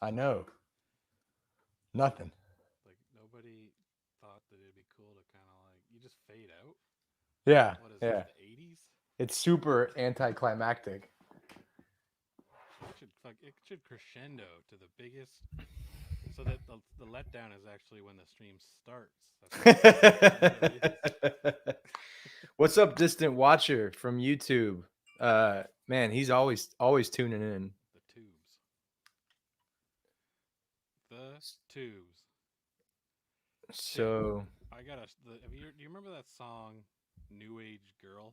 I know. Nothing. Like nobody thought that it'd be cool to kind of like you just fade out. Yeah, What is this? yeah. The 80s? It's super anticlimactic. It should crescendo to the biggest, so that the letdown is actually when the stream starts. That's what the crescendo is. What's up, distant watcher from YouTube? Man, he's always tuning in. The tubes, the tubes. Chip, So I got a. Do you remember that song, "New Age Girl"?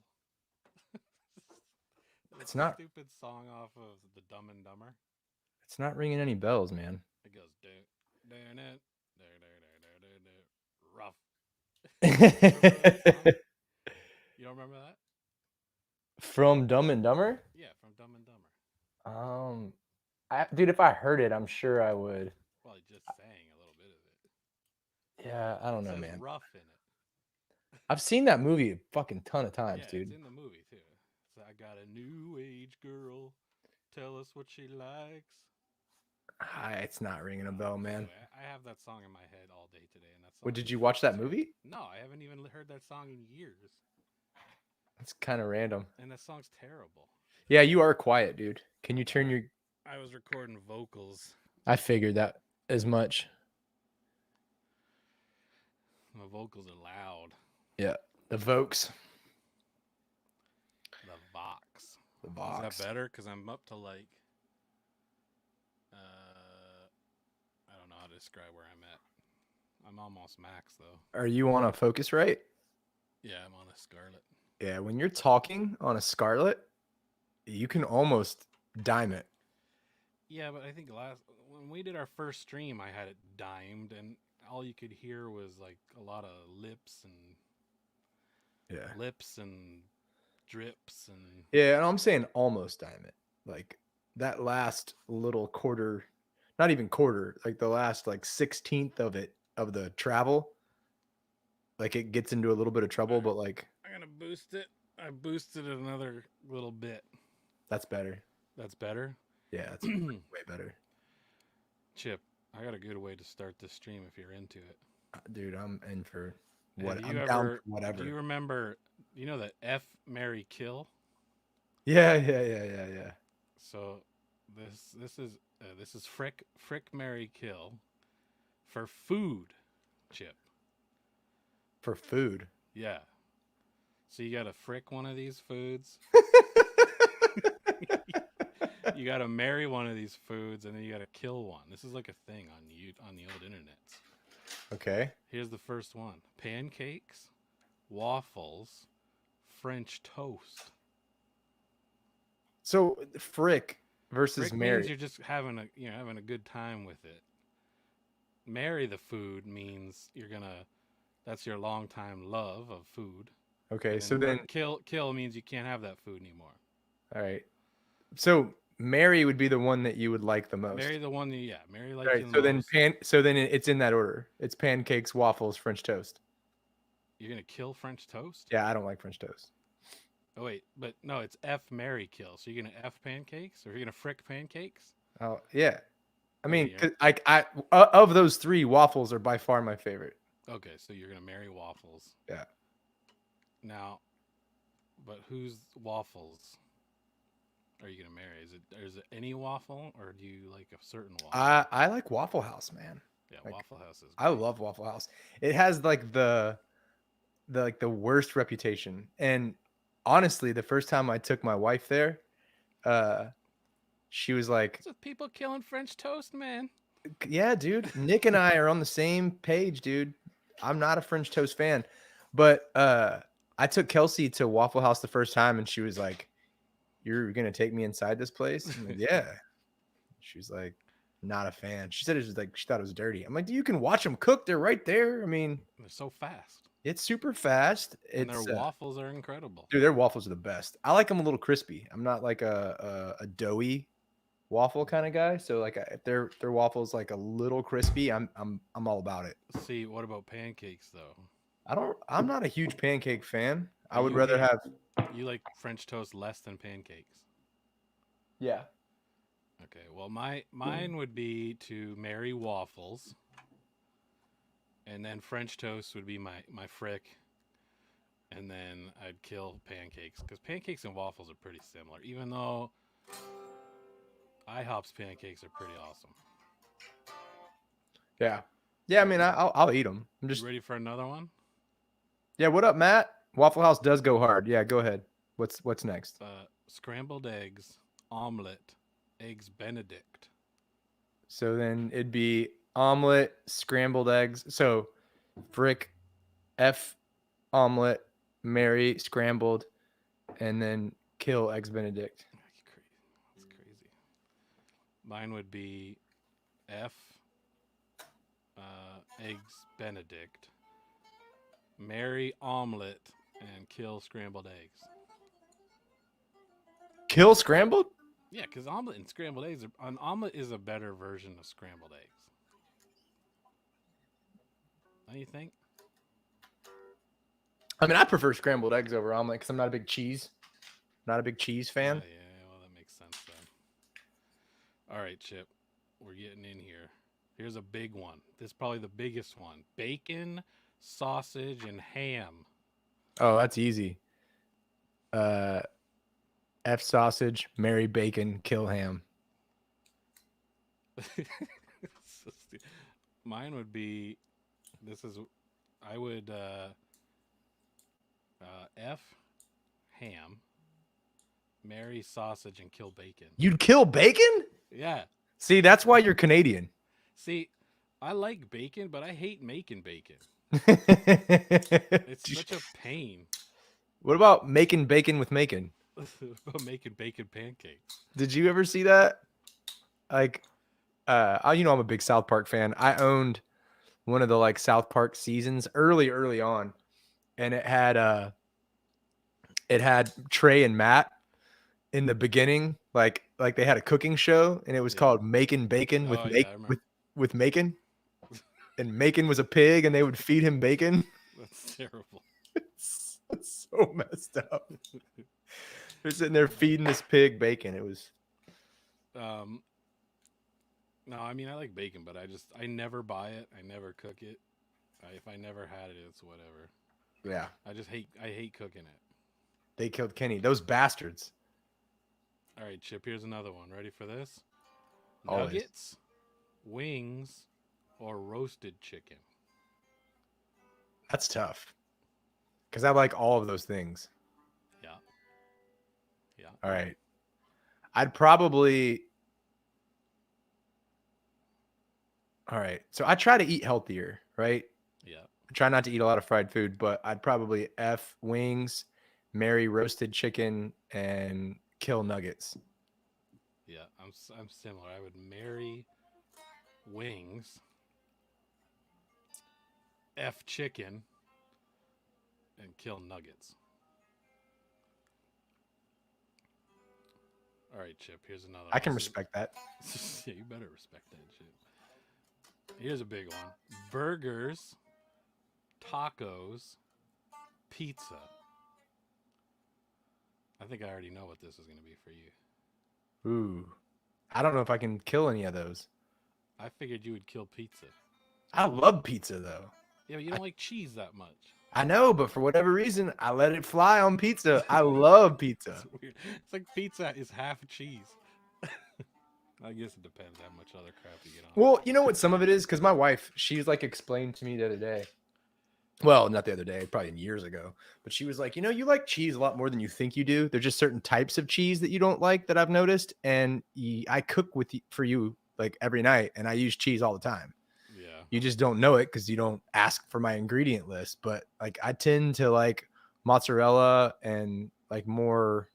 It's it's the not stupid song off of the Dumb and Dumber. it's not ringing any bells, man. It goes do do do rough. You remember that song? You don't remember that? From Dumb and Dumber? Yeah, from Dumb and Dumber. Um, dude, if I heard it, I'm sure I would. Well, he just sang a little bit of it. Yeah, I don't It know, says man. rough in it. I've seen that movie a fucking ton of times, Yeah, it's dude. in the movie too. So I got a new age girl. Tell us what she likes. It's not ringing a bell, man. Anyway, I have that song in my head all day today, and that What song did you watch fucking that scares. movie? No, I haven't even heard that song in years, It's kind of random. and that song's terrible. Yeah, you are quiet, dude. Can you turn your? I was recording vocals. I figured that as much. My vocals are loud. Yeah, the Vokes, The Vox. the Is that Vox. better? Because I'm up to like, I don't know how to describe where I'm at. I'm almost max though. Are you on a Focusrite? Yeah, I'm on a Scarlet. Yeah, when you're talking on a Scarlet, you can almost dime it. Yeah, but I think last when we did our first stream, I had it dimed, and all you could hear was like a lot of Yeah. lips and drips and Yeah, and I'm saying almost dime it. Like that last little quarter, not even quarter, like the last like 16th of it of the travel, like it gets into a little bit of all trouble, right, but like I'm gonna boost it. I boosted it another little bit. that's better. That's better. Yeah, it's way better. Chip, I got a good way to start this stream if you're into it. Dude, I'm in for Have what you I'm down ever? for Do you whatever. remember? You know the F Mary Kill. Yeah. So this is Frick Mary Kill for food. Chip. For food. Yeah. So you got to frick one of these foods. You got to marry one of these foods, and then you got to kill one. This is like a thing on the old internets. Okay. Here's the first one: pancakes, waffles, French toast. So Frick versus Frick means Mary. you're just having a good time with it. Marry the food means you're gonna. That's your longtime love of food. Okay, And so then then kill means you can't have that food anymore. all right. So Mary would be the one that you would like the most. Marry the one yeah, Mary All likes right. you the So then most. it's in that order. It's pancakes, waffles, French toast. You're gonna kill French toast? Yeah, I don't like French toast. Oh wait, but no, it's F Mary kill. So you're gonna F pancakes or you're gonna frick pancakes? Oh, yeah. I Okay, mean, you're 'cause of those three, waffles are by far my favorite. okay, so you're gonna marry waffles. Yeah. Now, but whose waffles are you gonna marry? Is it any waffle or do you like a certain waffle? I like Waffle House, man. Yeah, Like Waffle House is I great. love Waffle House. It has like the worst reputation. And honestly, the first time I took my wife there, uh she was like, What's with people killing French toast, man? "Yeah, dude, Nick and I are on the same page, dude. I'm not a French toast fan." But I took Kelsey to Waffle House the first time and she was like, "You're going to take me inside this place?" I'm like, "Yeah." She was like, "Not a fan." She said it was like she thought it was dirty. I'm like, "You can watch them cook. They're right there." I mean, They're so fast, it's super fast. and their It's waffles are incredible. dude, their waffles are the best. I like them a little crispy. I'm not like a doughy waffle kind of guy. So like if their waffles like a little crispy, I'm all about it. See, what about pancakes though? I'm not a huge pancake fan. But I would rather have you like French toast less than pancakes. yeah. Okay. Well, mine would be to marry waffles, and then French toast would be my frick, and then I'd kill pancakes because pancakes and waffles are pretty similar. Even though IHOP's pancakes are pretty awesome. Yeah. Yeah, I mean, I'll eat them. I'm You just ready for another one? yeah. What up, Matt? Waffle House does go hard. Yeah, go ahead. What's next? Scrambled eggs, omelet, eggs Benedict. So then it'd be omelet, scrambled eggs. So Frick, F, omelet, Mary, scrambled, and then kill eggs Benedict. That's crazy. Mine would be F, eggs Benedict, marry omelet, and kill scrambled eggs. Kill scrambled? Yeah, because omelet and scrambled eggs, an omelet is a better version of scrambled eggs. Don't you think? I mean, I prefer scrambled eggs over omelet because I'm not a big cheese fan. Yeah, well, that makes sense then. All right, Chip, we're getting in here. Here's a big one. This is probably the biggest one. Bacon, sausage, and ham. Oh, that's easy. Uh, F sausage, Mary bacon, kill ham. Mine would be, this is, I would F ham, marry sausage, and kill bacon. You'd kill bacon? Yeah. See, that's why you're Canadian. See, I like bacon, but I hate making bacon. It's such a pain. What about making bacon with macon? About making bacon pancakes. Did you ever see that? Like, you know, I'm a big South Park fan. I owned one of the like South Park seasons early on, and it had Trey and Matt in the beginning, like they had a cooking show, and it was called Making Bacon with with Macon, and Macon was a pig, and they would feed him bacon. That's terrible. It's so messed up. They're sitting there feeding this pig bacon. It was. No, I mean I like bacon, but I never buy it. I never cook it. If I never had it, it's whatever. Yeah. I hate cooking it. They killed Kenny. Those bastards. All right, Chip, here's another one. Ready for this? Always. Nuggets, wings, or roasted chicken? That's tough. Because I like all of those things. Yeah. Yeah. All right. I'd probably. All right. So I try to eat healthier, right? Yeah. I try not to eat a lot of fried food, but I'd probably F wings, marry roasted chicken, and kill nuggets. Yeah, I'm similar. I would marry wings, F chicken, and kill nuggets. All right, Chip, here's another one. I can respect that. Yeah, you better respect that shit. Here's a big one. Burgers, tacos, pizza. I think I already know what this is going to be for you. Ooh. I don't know if I can kill any of those. I figured you would kill pizza. I love pizza, though. Yeah, but you don't like cheese that much. I know, but for whatever reason, I let it fly on pizza. I love pizza. It's weird. It's like pizza is half cheese. I guess it depends how much other crap you get on. Well, you know what some of it is? Because my wife, she's like explained to me the other day. Well, not the other day, probably years ago. But she was like, you know, you like cheese a lot more than you think you do. There's just certain types of cheese that you don't like that I've noticed. And I cook for you like every night, and I use cheese all the time. Yeah. You just don't know it because you don't ask for my ingredient list. But like I tend to like mozzarella and like more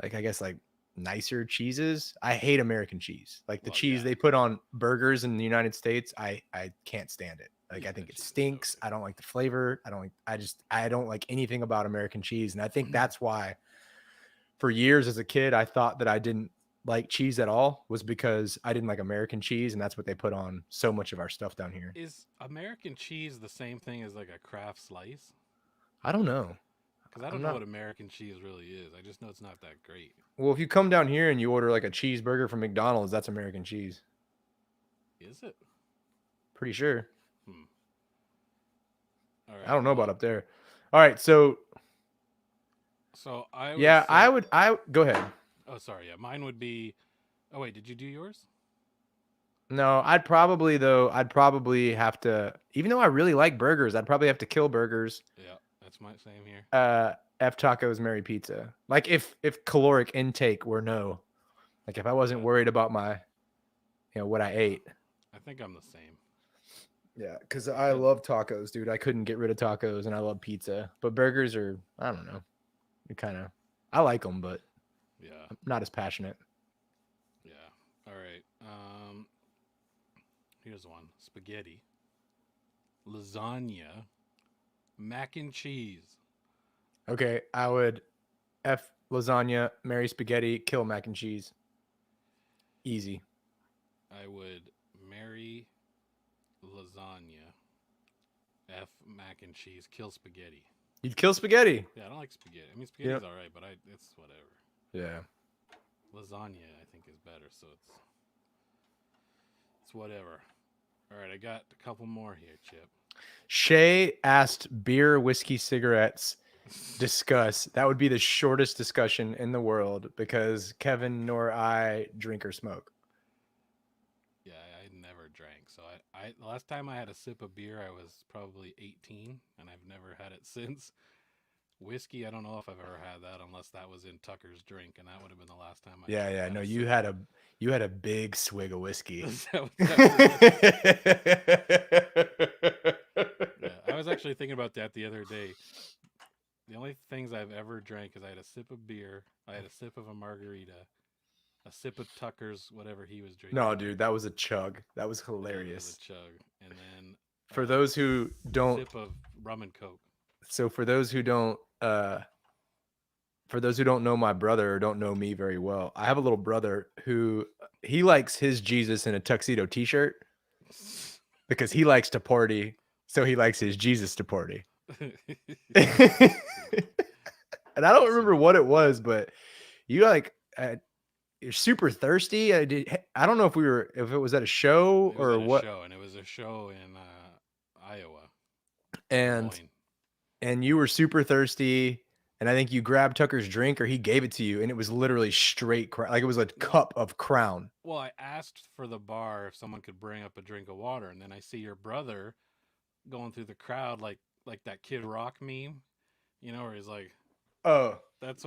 like I guess like nicer cheeses. I hate American cheese. Like the cheese they put on burgers in the United States, I can't stand it. Like I think it stinks. I don't like the flavor. I don't like anything about American cheese. And I think that's why for years as a kid I thought that I didn't like cheese at all was because I didn't like American cheese, and that's what they put on so much of our stuff down here. Is American cheese the same thing as like a Kraft slice? I don't know. Because I I'm don't know not. what American cheese really is. I just know it's not that great. Well, if you come down here and you order like a cheeseburger from McDonald's, that's American cheese. Is it? Pretty sure. Hmm. All I right. don't know about Well, up there. All right, so so I would yeah, I say. would. I go ahead. Oh, sorry. Yeah, mine would be. Oh wait, did you do yours? No, I'd probably though. I'd probably have to. Even though I really like burgers, I'd probably have to kill burgers. Yeah, that's my same here. F tacos, marry pizza. Like if caloric intake were no. Like if I wasn't Yeah, worried about my, what I yeah. ate. I think I'm the same. Yeah, because I But love tacos, dude. I couldn't get rid of tacos, and I love pizza. But burgers are, I don't know. You kind of, I like them, but yeah, I'm not as passionate. yeah. All right. Here's one: spaghetti, lasagna, mac and cheese. Okay, I would F lasagna, marry spaghetti, kill mac and cheese. Easy. I would marry lasagna, F mac and cheese, kill spaghetti. You'd kill spaghetti. Yeah, I don't like spaghetti. I mean, Yeah. spaghetti's all right, but it's whatever. Yeah. Lasagna, I think, is better, so it's whatever. All right, I got a couple more here, Chip. Shay asked beer, whiskey, cigarettes. Discuss. That would be the shortest discussion in the world because Kevin nor I drink or smoke. Yeah, I never drank. So the last time I had a sip of beer, I was probably 18, and I've never had it since. Whiskey, I don't know if I've ever had that unless that was in Tucker's drink, and that would have been the last time I Yeah, yeah. had No, a you sip. had a big swig of whiskey. Is that what that was? Yeah, I was actually thinking about that the other day. The only things I've ever drank is I had a sip of beer, I had a sip of a margarita, a sip of Tucker's whatever he was No, drinking. dude, that was a chug. That was Yeah, that was a hilarious. chug, and then For those who don't, sip of rum and coke. so for those who don't know my brother or don't know me very well, I have a little brother who he likes his Jesus in a tuxedo t-shirt because he likes to party, so he likes his Jesus to party. And I don't remember what it was, but you like you're super thirsty. I don't know if it was at a show It was or at a what, show, and it was a show in Iowa, Des and Moines. you were super thirsty, and I think you grabbed Tucker's drink or he gave it to you, and it was literally straight like it was a No, cup of Crown. well, I asked for the bar if someone could bring up a drink of water, and then I see your brother going through the crowd like that Kid Rock meme, where he's like, Oh, that's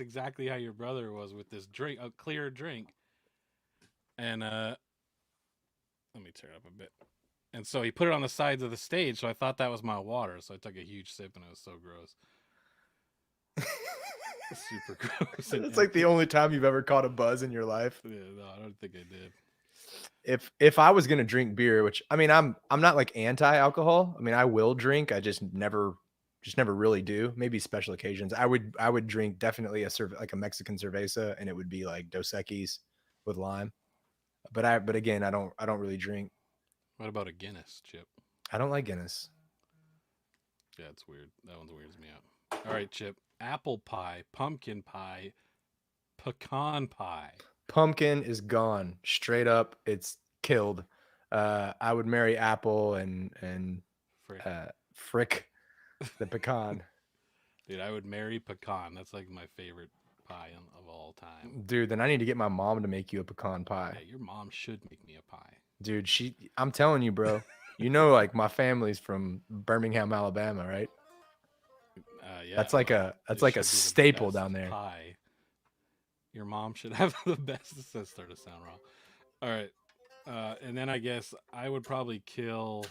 exactly how your brother was with this drink, a clear drink. And let me turn it up a bit. And so he put it on the sides of the stage, so I thought that was my water. So I took a huge sip, and it was so gross. Super gross. it's like the only time you've ever caught a buzz in your life. Yeah, no, I don't think I did. If I was gonna drink beer, which I mean I'm not like anti-alcohol. I mean I will drink. I just never really do. Maybe special occasions. I would drink definitely like a Mexican cerveza, and it would be like Dos Equis with lime. But again I don't really drink. What about a Guinness, Chip? I don't like Guinness. Yeah, it's weird. That one weirds me out. All right, Chip. Apple pie, pumpkin pie, pecan pie. Pumpkin is gone. Straight up, it's killed. I would marry Apple and Frick. Frick the pecan. Dude, I would marry pecan. That's like my favorite pie of all time. Dude, then I need to get my mom to make you a pecan pie. Yeah, your mom should make me a pie. Dude, I'm telling you, bro. Like my family's from Birmingham, Alabama, right? Yeah, That's like well, that's it like a should be the staple best down there. pie. Your mom should have the best. That started to sound wrong. All right, and then I guess I would probably kill.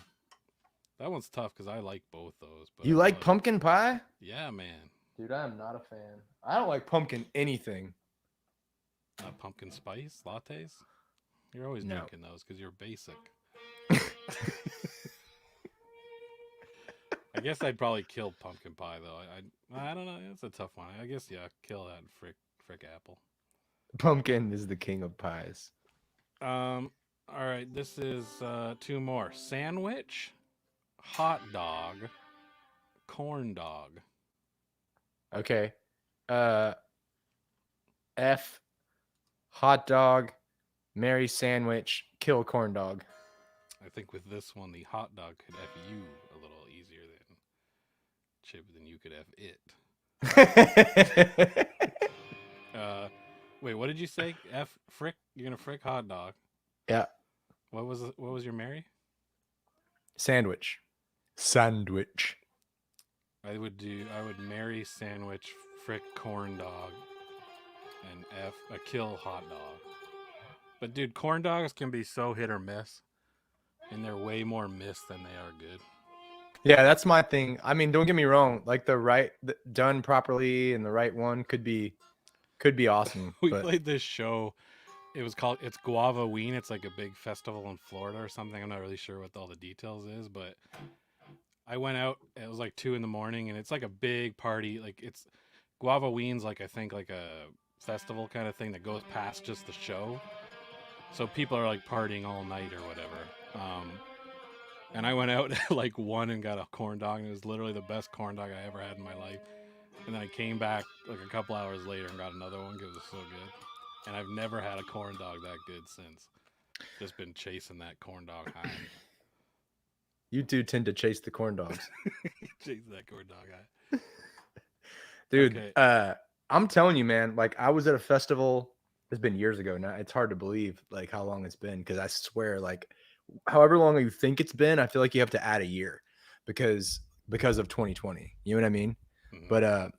That one's tough because I like both those. But You like pumpkin pie? Yeah, man. Dude, I am not a fan. I don't like pumpkin anything. Pumpkin spice lattes. You're always drinking those because you're basic. I guess I'd probably kill pumpkin pie though. I don't know. It's a tough one. I guess kill that and frick apple. Pumpkin is the king of pies. All right. This is two more: sandwich, hot dog, corn dog. Okay. Uh, F hot dog, marry sandwich, kill corn dog. I think with this one, the hot dog could F you a little easier than Chip, than you could F it. Uh, Wait, what did you say? F frick? You're gonna frick hot dog. Yeah, What was your Mary? sandwich. Sandwich. I would marry sandwich, frick corn dog, and F a kill hot dog. But dude, corn dogs can be so hit or miss, and they're way more miss than they are good. Yeah, that's my thing. I mean, don't get me wrong. Like done properly and the right one could be awesome. We But played this show. It's Guava Ween. It's like a big festival in Florida or something. I'm not really sure what all the details is, but I went out. It was like 2 in the morning, and it's like a big party. Like it's Guava Ween's like I think like a festival kind of thing that goes past just the show. So people are like partying all night or whatever. And I went out at like 1 and got a corn dog, and it was literally the best corn dog I ever had in my life. And then I came back like a couple hours later and got another one because it was so good. And I've never had a corn dog that good since. Just been chasing that corn dog high. you do tend to chase the corn dogs. Chasing that corn dog high. Dude, Okay. I'm telling you, man, like I was at a festival. It's been years ago now. It's hard to believe like how long it's been because I swear, like however long you think it's been, I feel like you have to add a year because of 2020. You know what I mean? Mm-hmm. But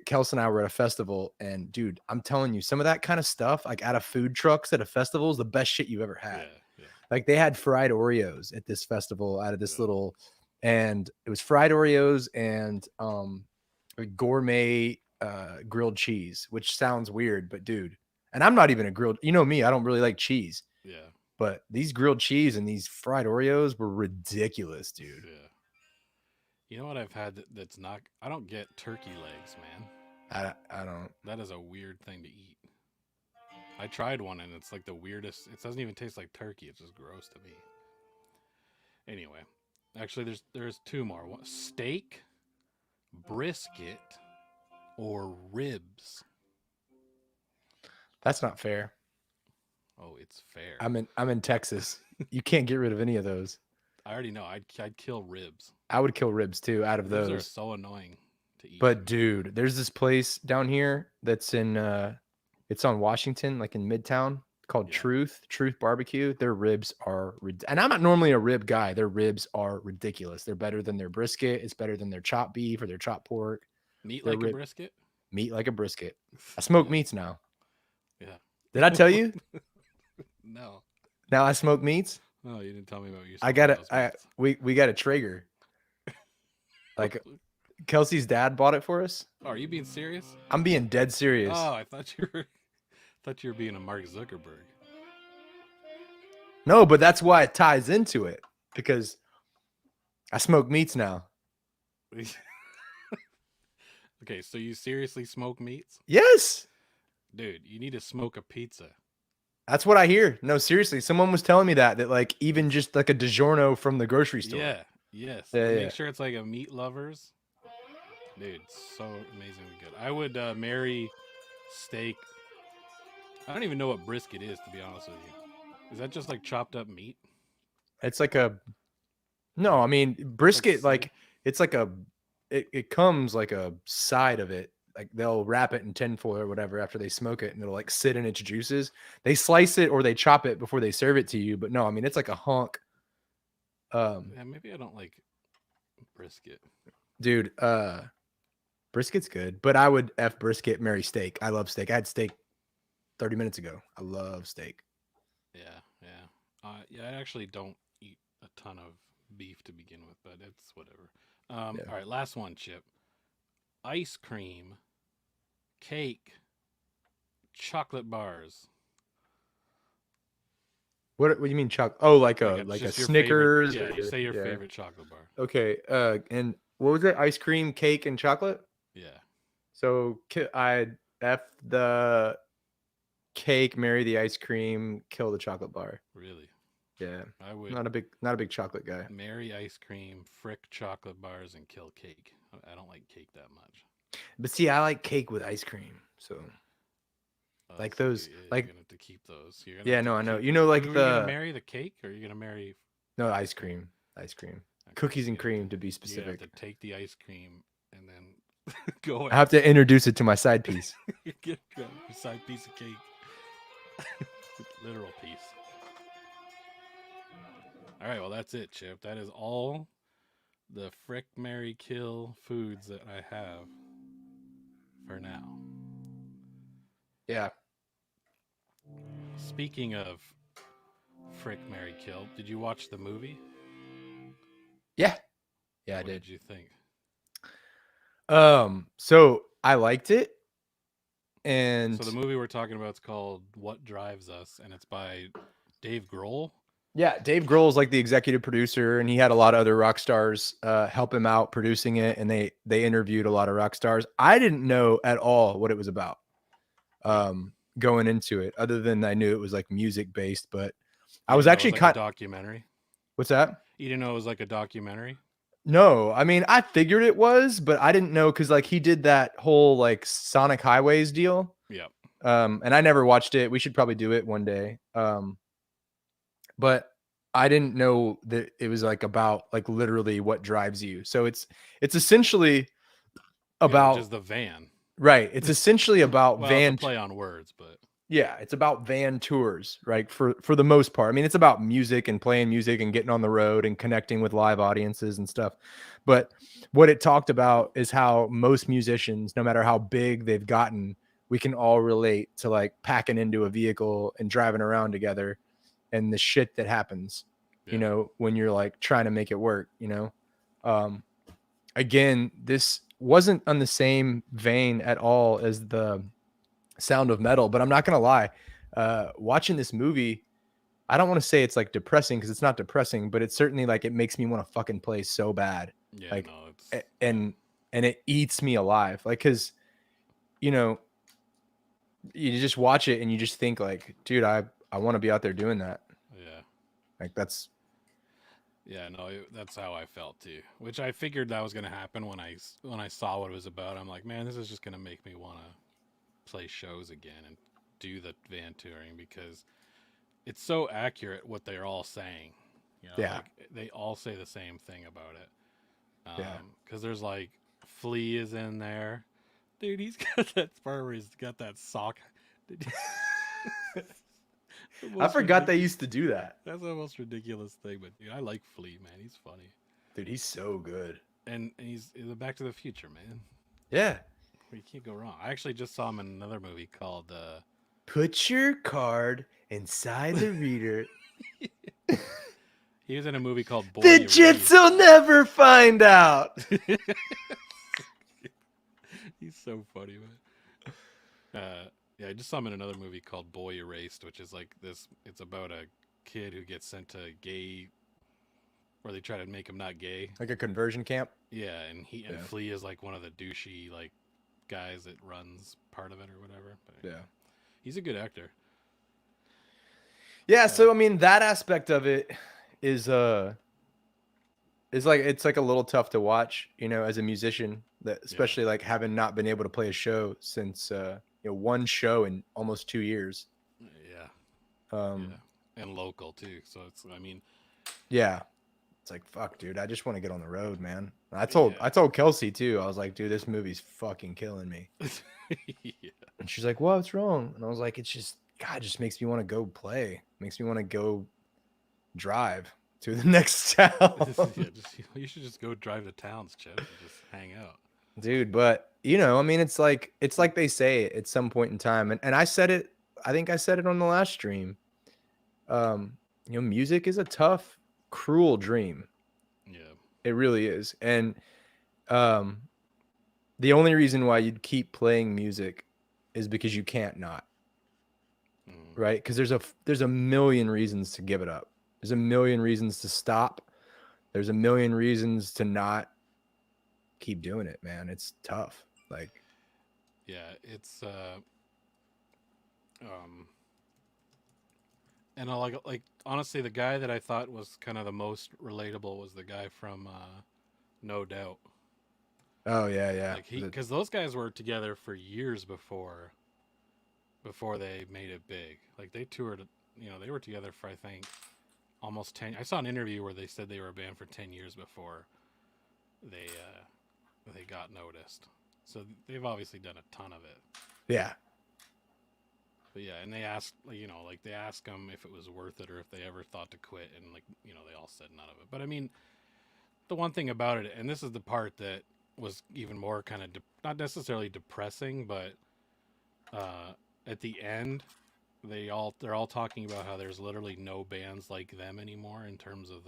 Kelsey and I were at a festival, and dude, I'm telling you, some of that kind of stuff, like out of food trucks at a festival, is the best shit you've ever had. Yeah, yeah. Like they had fried Oreos at this festival out of this Yeah. little, and it was fried Oreos and a gourmet grilled cheese, which sounds weird, but dude, and I'm not even a grilled. You know me, I don't really like cheese. Yeah. But these grilled cheese and these fried Oreos were ridiculous, dude. Yeah. You know what I've had that's not. I don't get turkey legs, man. I don't. That is a weird thing to eat. I tried one and it's like the weirdest. It doesn't even taste like turkey. It's just gross to me. Anyway, actually, there's two more. Steak, brisket, or ribs. That's not fair. Oh, it's fair. I'm in Texas. You can't get rid of any of those. I already know. I'd kill ribs. I would kill ribs too out of Ribs are those. so annoying to eat. But dude, there's this place down here that's in it's on Washington, like in Midtown, called Yeah. Truth Barbecue. Their ribs are and I'm not normally a rib guy. Their ribs are ridiculous. They're better than their brisket. It's better than their chopped beef or their chopped pork. Meat Their like a brisket. Meat like a brisket. I smoke Yeah. meats now. Yeah. Did I tell you? No. Now I smoke meats. Oh, you didn't tell me about your. I got we got a Traeger. Like Kelsey's dad bought it for us. Oh, are you being serious? I'm being dead serious. Oh, I thought you were. Thought you were being a Mark Zuckerberg. No, but that's why it ties into it because I smoke meats now. Okay, so you seriously smoke meats? Yes. Dude, you need to smoke a pizza. That's what I hear. No, seriously. Someone was telling me that like even just like a DiGiorno from the grocery store. Yeah, yes. Yeah, Make sure it's like a meat lovers. Dude, so amazingly good. I would marry steak. I don't even know what brisket is, to be honest with you. Is that just like chopped up meat? It's like no, I mean brisket like it's like it comes like a side of it. Like they'll wrap it in tinfoil or whatever after they smoke it and it'll like sit in its juices. They slice it or they chop it before they serve it to you. But no, I mean it's like a hunk. Yeah, maybe I don't like brisket. Dude, brisket's good, but I would F brisket, marry steak. I love steak. I had steak 30 minutes ago. I love steak. Yeah, yeah. Yeah, I actually don't eat a ton of beef to begin with, but it's whatever. Yeah. All right, last one, Chip. Ice cream, cake, chocolate bars. What do you mean chocolate? Oh, like a just your Snickers. Favorite, yeah, you say your favorite chocolate bar. Okay. And what was it? Ice cream, cake, and chocolate? Yeah. So I'd F the cake, marry the ice cream, kill the chocolate bar. Really? Yeah. I would not a big chocolate guy. Marry ice cream, frick chocolate bars, and kill cake. I don't like cake that much. But see, I like cake with ice cream. So like So those, you're like gonna have to keep those. You're gonna yeah, have to no, I know. keep. You know, like Who are you gonna the marry? The cake, or are you gonna marry no ice ice cream? cream, ice cream, Okay, cookies and cream to be you're gonna have to specific. take the ice cream and then go I at have to introduce it to my side piece. get a side piece of cake, literal piece. All right, well that's it, Chip. That is all the frick, Mary, kill foods that I have for now. Yeah, Speaking of frick, Mary, kill, did you watch the movie? yeah, yeah. I What did. did you think? So I liked it, So the and movie we're talking about is called What Drives Us, and it's by Dave Grohl. yeah, Dave Grohl is like the executive producer, and he had a lot of other rock stars help him out producing it, and they interviewed a lot of rock stars. I didn't know at all what it was about Yeah. going into it, other than I knew it was like music based. But I You was didn't know it was actually like a kind. documentary? What's that? You didn't know it was like a documentary? No, I mean I figured it was, but I didn't know because like he did that whole like Sonic Highways deal, Yeah. and I never watched it. We should probably do it one day. But I didn't know that it was like about like literally what drives you. So it's essentially Yeah, which is about the van. right. It's essentially about Well, it's a play on words, but yeah, it's about van tours, right? For the most part. I mean, it's about music and playing music and getting on the road and connecting with live audiences and stuff. But what it talked about is how most musicians, no matter how big they've gotten, we can all relate to like packing into a vehicle and driving around together and the shit that happens, yeah. when you're like trying to make it work. Um, again, this wasn't on the same vein at all as the Sound of Metal, but I'm not gonna lie. Watching this movie, I don't want to say it's like depressing because it's not depressing, but it's certainly like it makes me want to fucking play so bad, Yeah, like, no, it's yeah. and it eats me alive, like because you know you just watch it and you just think like, dude, I want to be out there doing that. Yeah. Like that's Yeah, no, that's how I felt too. Which I figured that was going to happen when I saw what it was about. I'm like, man, this is just going to make me want to play shows again and do the van touring because it's so accurate what they're all saying. yeah, Like they all say the same thing about it. yeah. Because there's like Flea is in there, dude. He's got that part where he's got that sock. The I most forgot they ridiculous. used to do that, That's the most ridiculous thing, but dude, I like Flea, man. He's funny, dude. He's so good. and he's in the Back to the Future, man. Yeah. You can't go wrong. I actually just saw him in another movie called. Put your card inside the reader. He was in a movie called Boy The Erased. Jits will never find out. He's so funny, man. Yeah, I just saw him in another movie called Boy Erased, which is like this. It's about a kid who gets sent to gay, where they try to make him not gay. Like a conversion camp. Yeah, and Yeah. Flea is like one of the douchey like guys that runs part of it or whatever. But Yeah. he's a good actor. Yeah, so I mean that aspect of it is like it's like a little tough to watch, as a musician, that especially like having not been able to play a show since one show in almost 2 years. Yeah, Um yeah, and local too. So it's, I mean, yeah. It's like fuck, dude, I just want to get on the road, man. I told yeah, I told Kelsey too. I was like, dude, this movie's fucking killing me. yeah, And she's like, what's wrong? And I was like, it's just God, it just makes me want to go play. Makes me want to go drive to the next town. yeah. Just you should just go drive to towns, Chip, and just hang out. Dude, but I mean it's like they say at some point in time, and I said it, I think I said it on the last stream. Music is a tough, cruel dream. Yeah, It really is. And um the only reason why you'd keep playing music is because you can't not, mm, right? Because there's a million reasons to give it up. There's a million reasons to stop. There's a million reasons to not keep doing it, man. It's tough. Like, yeah. It's um, and I like honestly, the guy that I thought was kind of the most relatable was the guy from No Doubt. Oh yeah, yeah. Like because those guys were together for years before they made it big. Like they toured, they were together for I think almost 10. I saw an interview where they said they were a band for 10 years before they got noticed. So they've obviously done a ton of it. Yeah. But yeah, and they asked, like they asked them if it was worth it or if they ever thought to quit, and like they all said none of it. But I mean, the one thing about it, and this is the part that was even more kind of not necessarily depressing, but at the end, they're all talking about how there's literally no bands like them anymore in terms of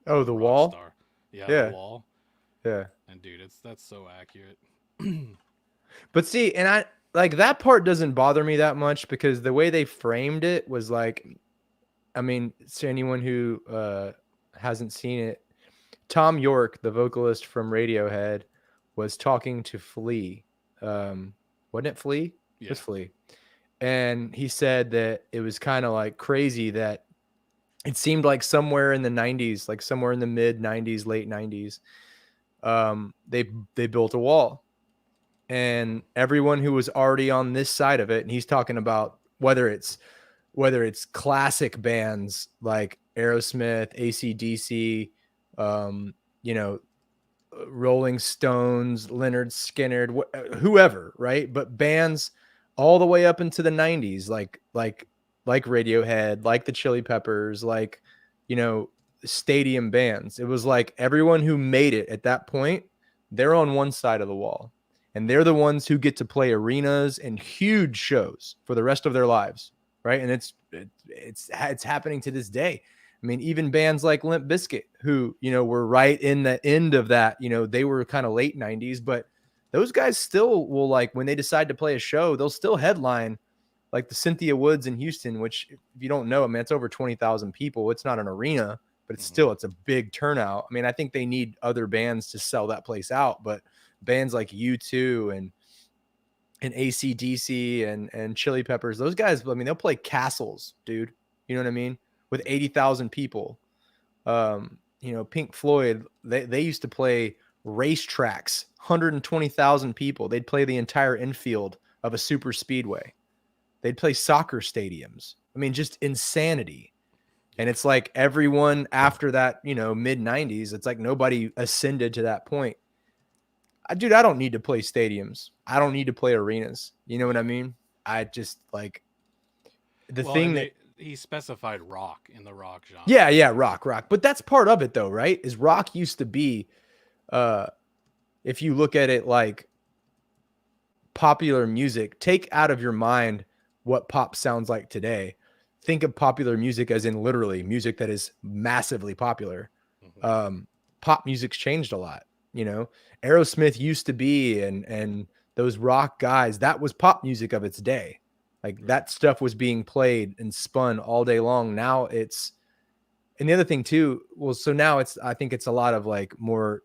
Oh, the the rock Wall. star. Yeah, the Yeah, Wall. yeah. And dude, that's so accurate. But see, and I like that part doesn't bother me that much because the way they framed it was like, I mean, to anyone who hasn't seen it, Tom York, the vocalist from Radiohead, was talking to Flea. Wasn't it Flea? It Yeah. was Flea. And he said that it was kind of like crazy that it seemed like somewhere in the 90s, like somewhere in the mid 90s, late 90s, they built a wall. And everyone who was already on this side of it, and he's talking about whether it's classic bands like Aerosmith, AC/DC, you know, Rolling Stones, Leonard Skinner, whoever, right? But bands all the way up into the 90s, like Radiohead, like the Chili Peppers, like, you know, stadium bands. It was like everyone who made it at that point, they're on one side of the wall. And they're the ones who get to play arenas and huge shows for the rest of their lives, right? And it's happening to this day. I mean, even bands like Limp Bizkit, who, were right in the end of that, they were kind of late 90s, but those guys still will, like, when they decide to play a show, they'll still headline like the Cynthia Woods in Houston, which, if you don't know, I mean, it's over 20,000 people. It's not an arena, but it's a big turnout. I mean, I think they need other bands to sell that place out, but bands like U2 and AC/DC and Chili Peppers, those guys, I mean, they'll play castles, dude. You know what I mean? With 80,000 people. Pink Floyd, they used to play racetracks, 120,000 people. They'd play the entire infield of a super speedway. They'd play soccer stadiums. I mean, just insanity. And it's like everyone after that, mid 90s, it's like nobody ascended to that point. Dude, I don't need to play stadiums. I don't need to play arenas. You know what I mean? I just like the Well, thing and that he specified rock in the rock genre. yeah, rock. But that's part of it though, right? Is rock used to be if you look at it like popular music, take out of your mind what pop sounds like today. Think of popular music as in literally music that is massively popular. Mm-hmm. Pop music's changed a lot. Aerosmith used to be and those rock guys, that was pop music of its day. Like Right. that stuff was being played and spun all day long. Now it's, and the other thing too, well, so now I think it's a lot of like more,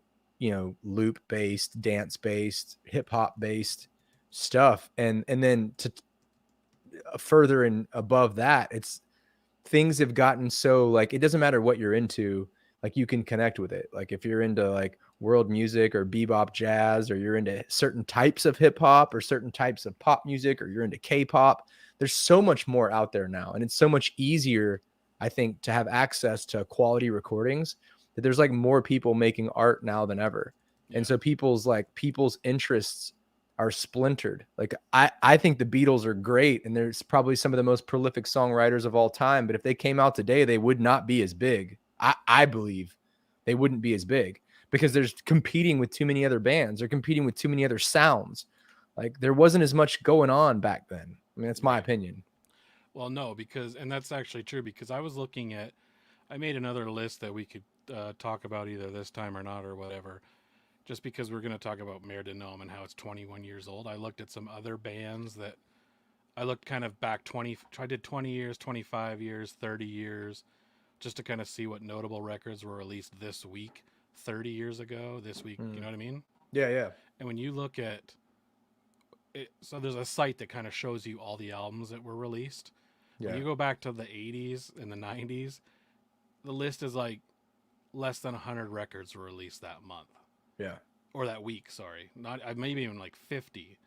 loop based, dance based, hip hop based stuff. And then to further and above that, it's things have gotten so like, it doesn't matter what you're into, like you can connect with it. Like if you're into like world music or bebop jazz, or you're into certain types of hip hop or certain types of pop music, or you're into K-pop, there's so much more out there now. And it's so much easier, I think, to have access to quality recordings, that there's like more people making art now than ever. Yeah. And so people's interests are splintered. Like I think the Beatles are great and there's probably some of the most prolific songwriters of all time, but if they came out today, they would not be as big. I believe they wouldn't be as big because there's competing with too many other bands. They're competing with too many other sounds. Like there wasn't as much going on back then. I mean, that's my Right. opinion. Well, no, and that's actually true because I made another list that we could talk about either this time or not or whatever. Just because we're going to talk about Mare de Nome and how it's 21 years old, I looked at some other bands that I looked kind of back 20. I did 20 years, 25 years, 30 years, just to kind of see what notable records were released this week, 30 years ago, this week. You know what I mean? Yeah, yeah. And when you look at it, so there's a site that kind of shows you all the albums that were released. When Yeah. you go back to the 80s and the 90s, the list is like less than 100 records were released that month. Yeah. or that week, sorry, not maybe even like 50.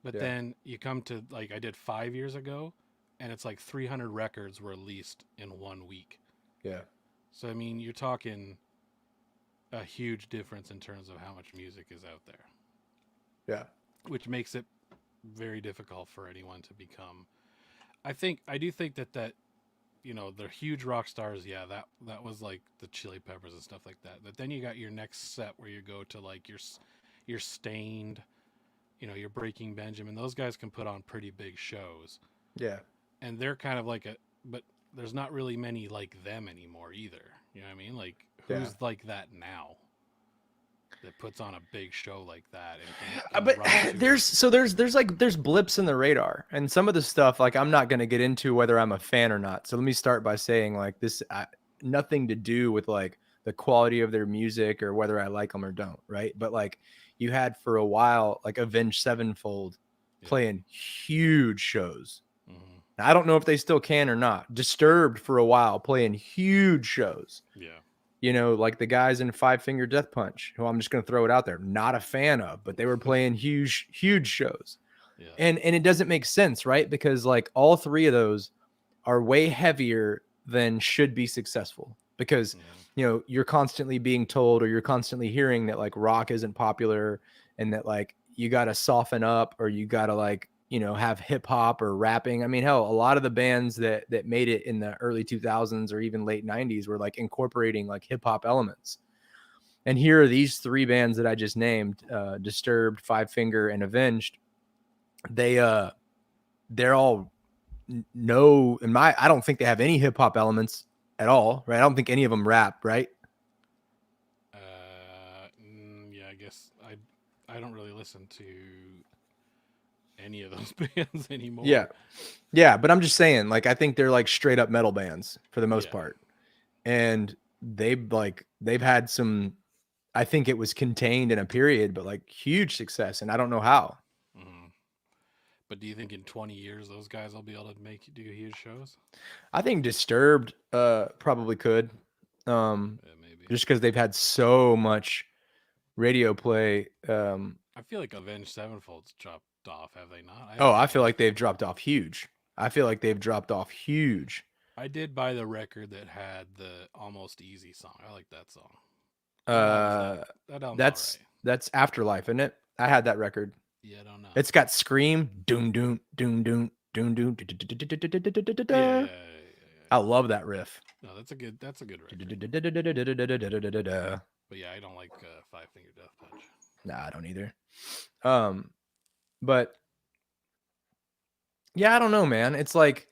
But Yeah. then you come to like I did 5 years ago, and it's like 300 records were released in 1 week. Yeah. So I mean, you're talking a huge difference in terms of how much music is out there, Yeah. which makes it very difficult for anyone to become. I do think that the huge rock stars, yeah, that was like the Chili Peppers and stuff like that. But then you got your next set where you go to like your Stained, your Breaking Benjamin. Those guys can put on pretty big shows, Yeah. and they're kind of like but there's not really many like them anymore either. You know what I mean? Like Yeah. who's like that now that puts on a big show like that and can But run to there's blips in the radar, and some of the stuff like I'm not going to get into whether I'm a fan or not. So let me start by saying like this, nothing to do with like the quality of their music or whether I like them or don't, right? But like you had for a while like Avenged Sevenfold yeah. playing huge shows. Mm-hmm. Now, I don't know if they still can or not. Disturbed for a while playing huge shows. Yeah. Like the guys in Five Finger Death Punch, who I'm just going to throw it out there, not a fan of, but they were playing huge, huge shows. Yeah. And it doesn't make sense, right? Because like all three of those are way heavier than should be successful because, you're constantly being told or you're constantly hearing that like rock isn't popular and that like you got to soften up or you got to like, have hip hop or rapping. I mean, hell, a lot of the bands that made it in the early 2000s or even late 90s were like incorporating like hip hop elements. And here are these three bands that I just named, Disturbed, Five Finger, and Avenged. They're all I don't think they have any hip hop elements at all, right? I don't think any of them rap, right? Yeah, I guess I don't really listen to any of those bands anymore. Yeah, but I'm just saying, like, I think they're like straight up metal bands for the most part. And they've had some, I think it was contained in a period, but like huge success. And I don't know how. Mm-hmm. But do you think in 20 years those guys will be able to do huge shows? I think Disturbed probably could. Maybe. Just because they've had so much radio play. I feel like Avenged Sevenfold's dropped off, have they not? I feel like they've dropped off huge. I did buy the record that had the Almost Easy song. I like that song. That album's that's Afterlife, isn't it? I had that record. Yeah, I don't know. It's got Scream, doom doom doom doom doom doom. I love that riff. No, that's a good record. But yeah, I don't like Five Finger Death Punch. Nah, I don't either. But yeah, I don't know, man. It's like,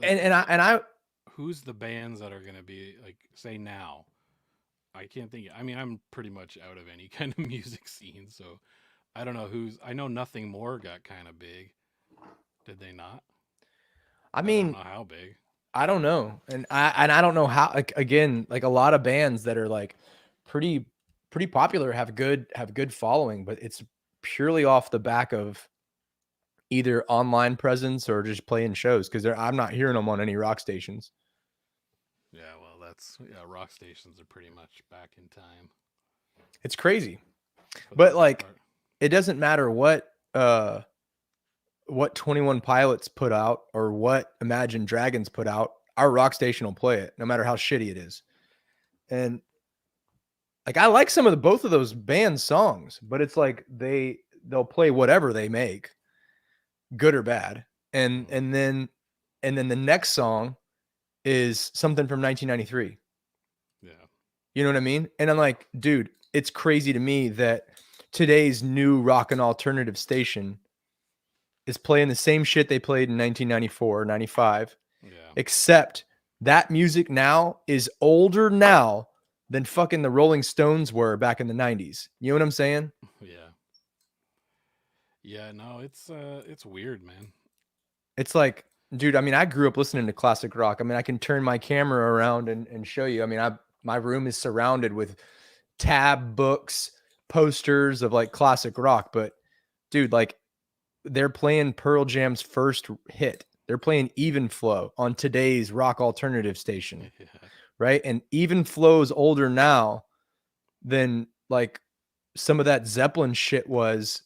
and I who's the bands that are gonna be like, say now? I can't think. I mean, I'm pretty much out of any kind of music scene, so I don't know who's. I know Nothing More got kind of big. Did they not? I mean, I don't know how big. I don't know, and I don't know how. Like again, like a lot of bands that are like pretty popular have good following, but it's purely off the back of either online presence or just playing shows because I'm not hearing them on any rock stations. Yeah, well, rock stations are pretty much back in time. It's crazy, but like it doesn't matter what 21 Pilots put out or what Imagine Dragons put out. Our rock station will play it no matter how shitty it is. And like I like some of both of those bands' songs, but it's like they'll play whatever they make, good or bad. And then the next song is something from 1993. Yeah. You know what I mean? And I'm like, dude, it's crazy to me that today's new rock and alternative station is playing the same shit they played in 1994, 95. Yeah. Except that music now is older now than fucking the Rolling Stones were back in the 90s. You know what I'm saying? Yeah. Yeah, no, it's weird, man. It's like, dude, I mean, I grew up listening to classic rock. I mean, I can turn my camera around and show you. I mean, my room is surrounded with tab books, posters of like classic rock. But dude, like they're playing Pearl Jam's first hit. They're playing Even Flow on today's rock alternative station. Yeah. right? And even flows older now than like some of that Zeppelin shit was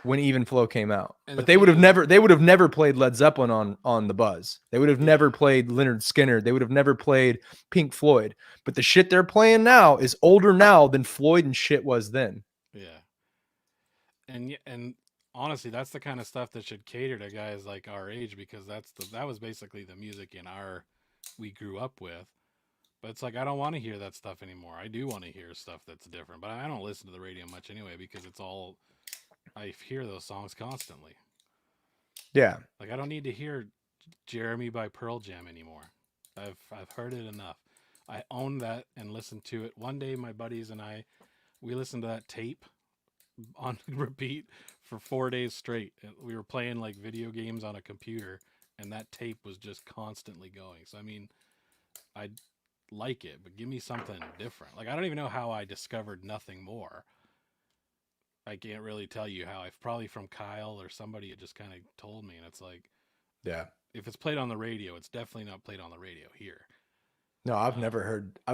when Even Flow came out. And But the thing is, they would have never played Led Zeppelin on the Buzz. They would have Yeah. never played Leonard Skinner. They would have never played Pink Floyd. But the shit they're playing now is older now than Floyd and shit was then. yeah, and honestly, that's the kind of stuff that should cater to guys like our age, because that was basically the music in our we grew up with. But it's like I don't want to hear that stuff anymore. I do want to hear stuff that's different, but I don't listen to the radio much anyway because it's all I hear those songs constantly. Yeah. Like I don't need to hear Jeremy by Pearl Jam anymore. I've heard it enough. I own that and listen to it. One day my buddies and I we listened to that tape on repeat for 4 days straight. We were playing like video games on a computer and that tape was just constantly going. So I mean, I like it, but give me something different. Like I don't even know how I discovered Nothing More. I can't really tell you how. I've probably from Kyle or somebody had just kind of told me, and it's like, Yeah. if it's played on the radio, it's definitely not played on the radio here. No, Um, I've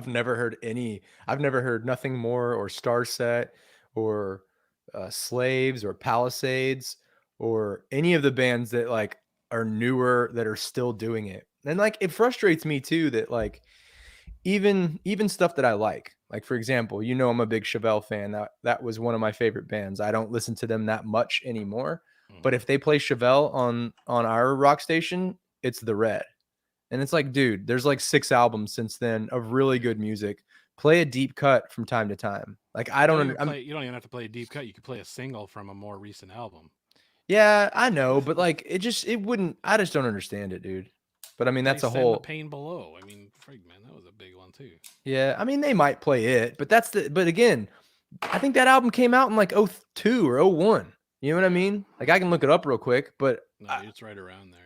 never heard any, I've never heard Nothing More or Starset or Slaves or Palisades or any of the bands that like are newer that are still doing it. And like it frustrates me too that like even stuff that I like for example, you know I'm a big Chevelle fan. That was one of my favorite bands. I don't listen to them that much anymore, but mhm. if they play Chevelle on our rock station, it's the Red. And it's like, dude, there's like 6 albums since then of really good music. Play a deep cut from time to time. Like I don't I'm You don't even have to play a deep cut. You could play a single from a more recent album. yeah, I know, but like it wouldn't I just don't understand it, dude. But I mean, Play that's a Send the whole Pain Below. I mean, frig man, that was a big one too. yeah, I mean they might play it, but but again, I think that album came out in like '02 or '01. You know what I Yeah, mean? Like I can look it up real quick, but no, it's right around there.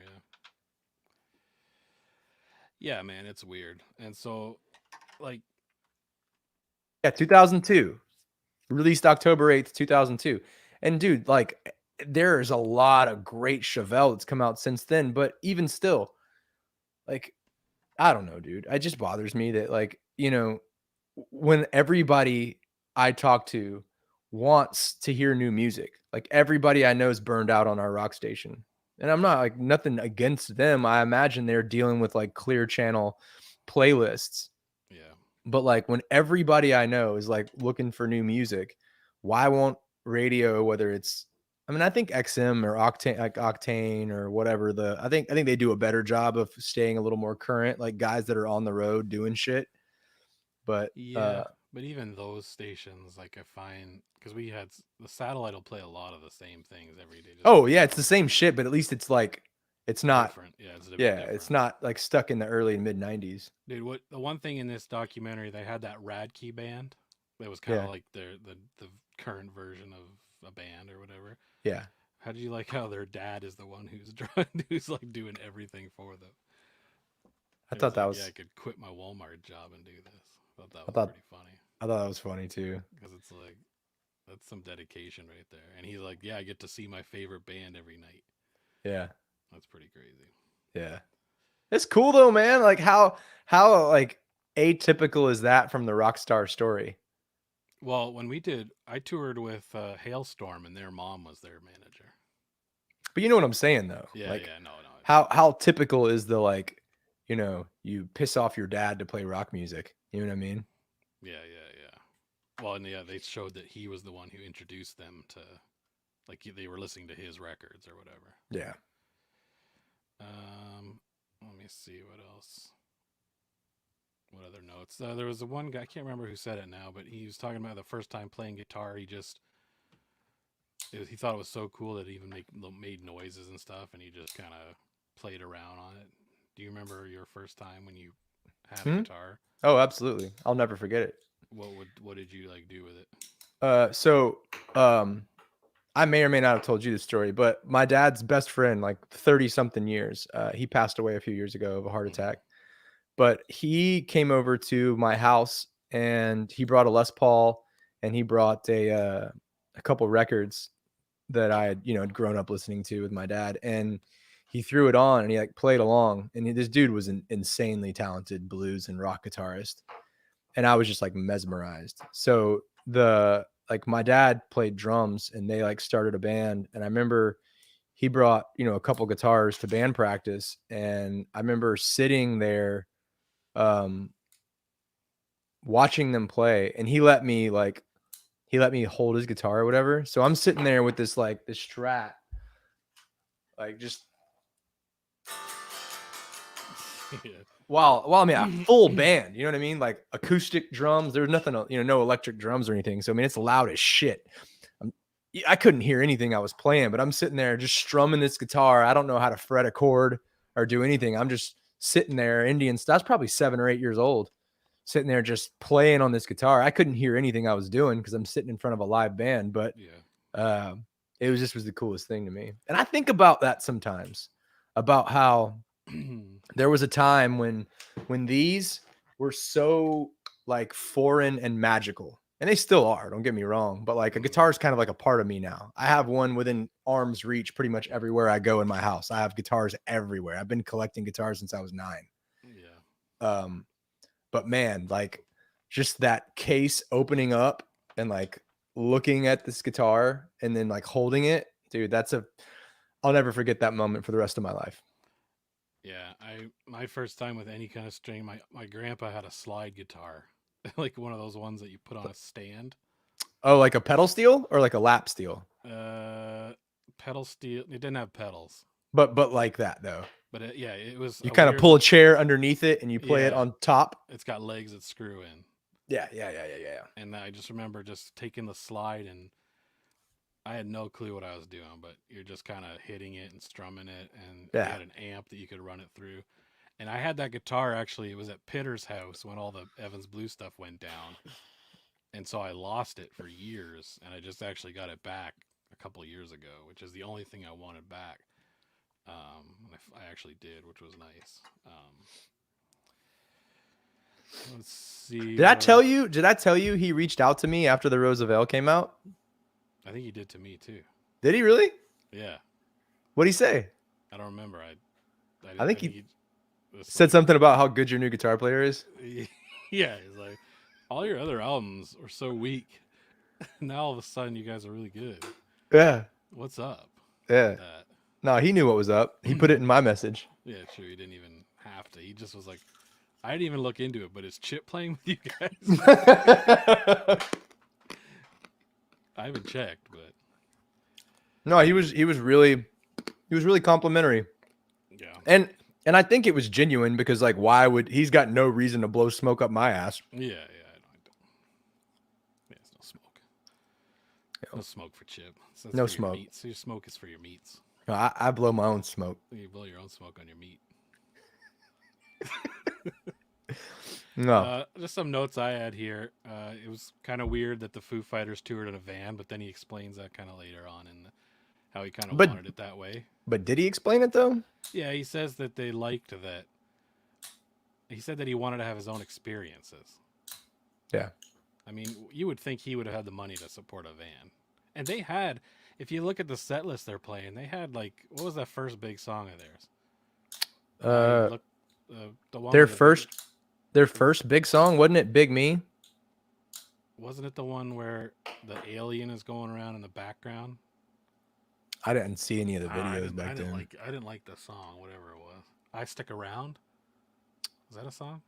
Yeah, yeah, man, it's weird. And so, like, yeah, 2002. Released October 8th, 2002. And dude, like there's a lot of great Chevelle that's come out since then, but even still, like I don't know, dude. It just bothers me that like, when everybody I talk to wants to hear new music, like everybody I know is burned out on our rock station. And I'm not like nothing against them. I imagine they're dealing with like clear channel playlists. yeah, But like when everybody I know is like looking for new music, why won't radio, whether it's I mean, I think XM or Octane or whatever I think they do a better job of staying a little more current, like guys that are on the road doing shit. But yeah. But even those stations, like I find, because the satellite will play a lot of the same things every day, just oh because yeah, it's it's the same shit, but at least it's like it's not different. Yeah, it's a bit yeah, it's different. not like stuck in the early and mid 90s. Dude, what the one thing in this documentary, they had that Radkey band that was kind of Yeah. like the current version of a band or whatever. Yeah. How do you like how their dad is the one who's like doing everything for them? I And he's thought that like, yeah, I was could quit my Walmart job and do this. I thought that I was thought pretty funny I thought that was funny too. because it's like that's some dedication right there. And he's like, yeah, I get to see my favorite band every night. Yeah. That's pretty crazy. Yeah. It's cool though, man. Like how like atypical is that from the Rockstar story? Well, I toured with Hailstorm, and their mom was their manager. But you know what I'm saying though. Yeah, Like yeah, no, no, how typical is the like, you piss off your dad to play rock music. You know what I mean? yeah, yeah, yeah. Well, and yeah, they showed that he was the one who introduced them to, like, they were listening to his records or whatever. Yeah. Let me see what else. What other notes? There was a one guy, I can't remember who said it now, but he was talking about the first time playing guitar. He thought it was so cool that it even made noises and stuff, and he just kind of played around on it. Do you remember your first time when you had a Hmm? guitar? Oh, absolutely. I'll never forget it. What did you like do with it? So I may or may not have told you this story, but my dad's best friend, like 30 something years, he passed away a few years ago of a heart Mm-hmm. attack. But he came over to my house and he brought a Les Paul and he brought a couple records that I had, had grown up listening to with my dad. And he threw it on and he like played along. And this dude was an insanely talented blues and rock guitarist. And I was just like mesmerized. So my dad played drums and they like started a band. And I remember he brought, a couple guitars to band practice. And I remember sitting there, watching them play, and he let me hold his guitar or whatever. So I'm sitting there with this Strat, like just Yeah. while I mean a full band, you know what I mean? Like acoustic drums. There's nothing, no electric drums or anything. So I mean it's loud as shit. I couldn't hear anything I was playing, but I'm sitting there just strumming this guitar. I don't know how to fret a chord or do anything. I'm just sitting there, Indian. I was probably 7 or 8 years old, sitting there just playing on this guitar. I couldn't hear anything I was doing because I'm sitting in front of a live band, but Yeah. it was the coolest thing to me. And I think about that sometimes, about how there was a time when these were so like foreign and magical, and they still are, don't get me wrong, but like a guitar is kind of like a part of me now. I have one within arm's reach pretty much everywhere I go in my house. I have guitars everywhere. I've been collecting guitars since I was 9. Yeah. But man, like just that case opening up and like looking at this guitar and then like holding it, dude, I'll never forget that moment for the rest of my life. Yeah, my first time with any kind of string, my grandpa had a slide guitar, like one of those ones that you put on a stand. Oh, like a pedal steel or like a lap steel? Pedal steel. It didn't have pedals, But like that though. but it was You a kind of weird. pull a chair underneath it and you play it Yeah, on top. it's got legs that screw in. Yeah. And I just remember just taking the slide, and I had no clue what I was doing, but you're just kind of hitting it and strumming it, and you Yeah. had an amp that you could run it through. And I had that guitar actually. It was at Pitter's house when all the Evans Blue stuff went down, and so I lost it for years, and I just actually got it back a couple of years ago, which is the only thing I wanted back. I actually did, which was nice. Let's see. Did I tell you? Did I tell you he reached out to me after the Roosevelt came out? I think he did to me too. Did he really? Yeah. What'd he say? I don't remember. I think he said something about how good your new guitar player is. Yeah, he's like, all your other albums are so weak. Now all of a sudden you guys are really good. Yeah. What's up? Yeah. No, he knew what was up. He put it in my message. Yeah, true. He didn't even have to. He just was like, I didn't even look into it, but is Chip playing with you guys? I haven't checked, but no, he was really complimentary. yeah. And I think it was genuine because like why would he's got no reason to blow smoke up my ass. Yeah, I don't. Yeah, it's no smoke. No smoke for Chip. So no smoke. So your smoke is for your meats. No, I blow my own smoke. You blow your own smoke on your meat. No. Just some notes I had here. It was kind of weird that the Foo Fighters toured in a van, but then he explains that kind of later on and how he kind of wanted it that way. But did he explain it though? Yeah, he says that they liked that. He said that he wanted to have his own experiences. Yeah. I mean, you would think he would have had the money to support a van. And they had, if you look at the set list they're playing, they had like, what was that first big song of theirs? The one their first big song, wasn't it Big Me? Wasn't it the one where the alien is going around in the background? I didn't see any of the videos back then. I didn't like the song, whatever it was. I Stick Around? Is that a song?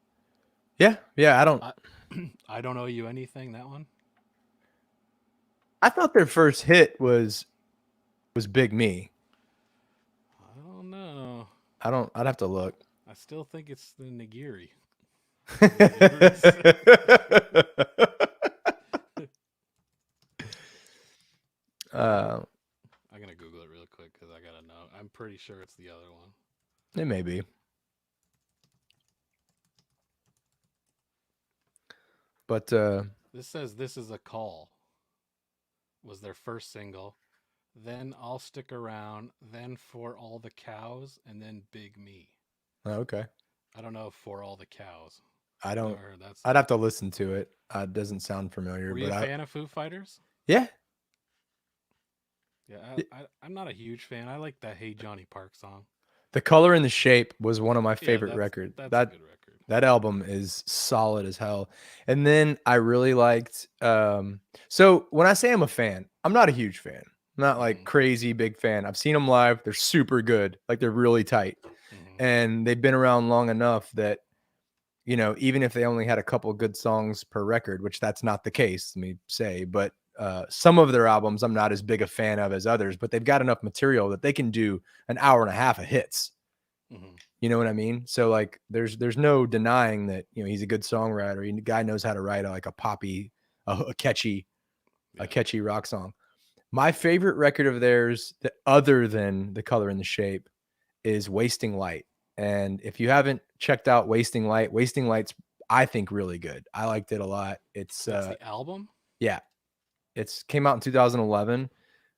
Yeah. I Don't Owe You Anything, that one? I thought their first hit was Big Me. I don't know. I'd have to look. I still think it's the Nigiri. I'm gonna Google it real quick because I gotta know. I'm pretty sure it's the other one. It may be. But this says This Is a Call was their first single. Then I'll Stick Around. Then For All the Cows. And then Big Me. Okay. I don't know if For All the Cows. I don't. I'd have to listen to it. It doesn't sound familiar. Were you a fan of Foo Fighters? Yeah. Yeah, I'm not a huge fan. I like that Hey Johnny Park song. The Color and the Shape was one of my Yeah, favorite records. that's a That good record. that album is solid as hell. And then I really liked so when I say I'm a fan, I'm not a huge fan. I'm not like Hmm. crazy big fan. I've seen them live. They're super good. Like they're really tight. Hmm. And they've been around long enough that even if they only had a couple good songs per record, which that's not the case, let me say, but some of their albums I'm not as big a fan of as others, but they've got enough material that they can do an hour and a half of hits. Hmm. You know what I mean? So like there's no denying that, he's a good songwriter. The guy knows how to write like a poppy, a catchy, a Yeah. catchy rock song. My favorite record of theirs that other than The Color and the Shape is Wasting Light. And if you haven't checked out Wasting Light's I think really good. I liked it a lot. It's That's the album. yeah, it's came out in 2011.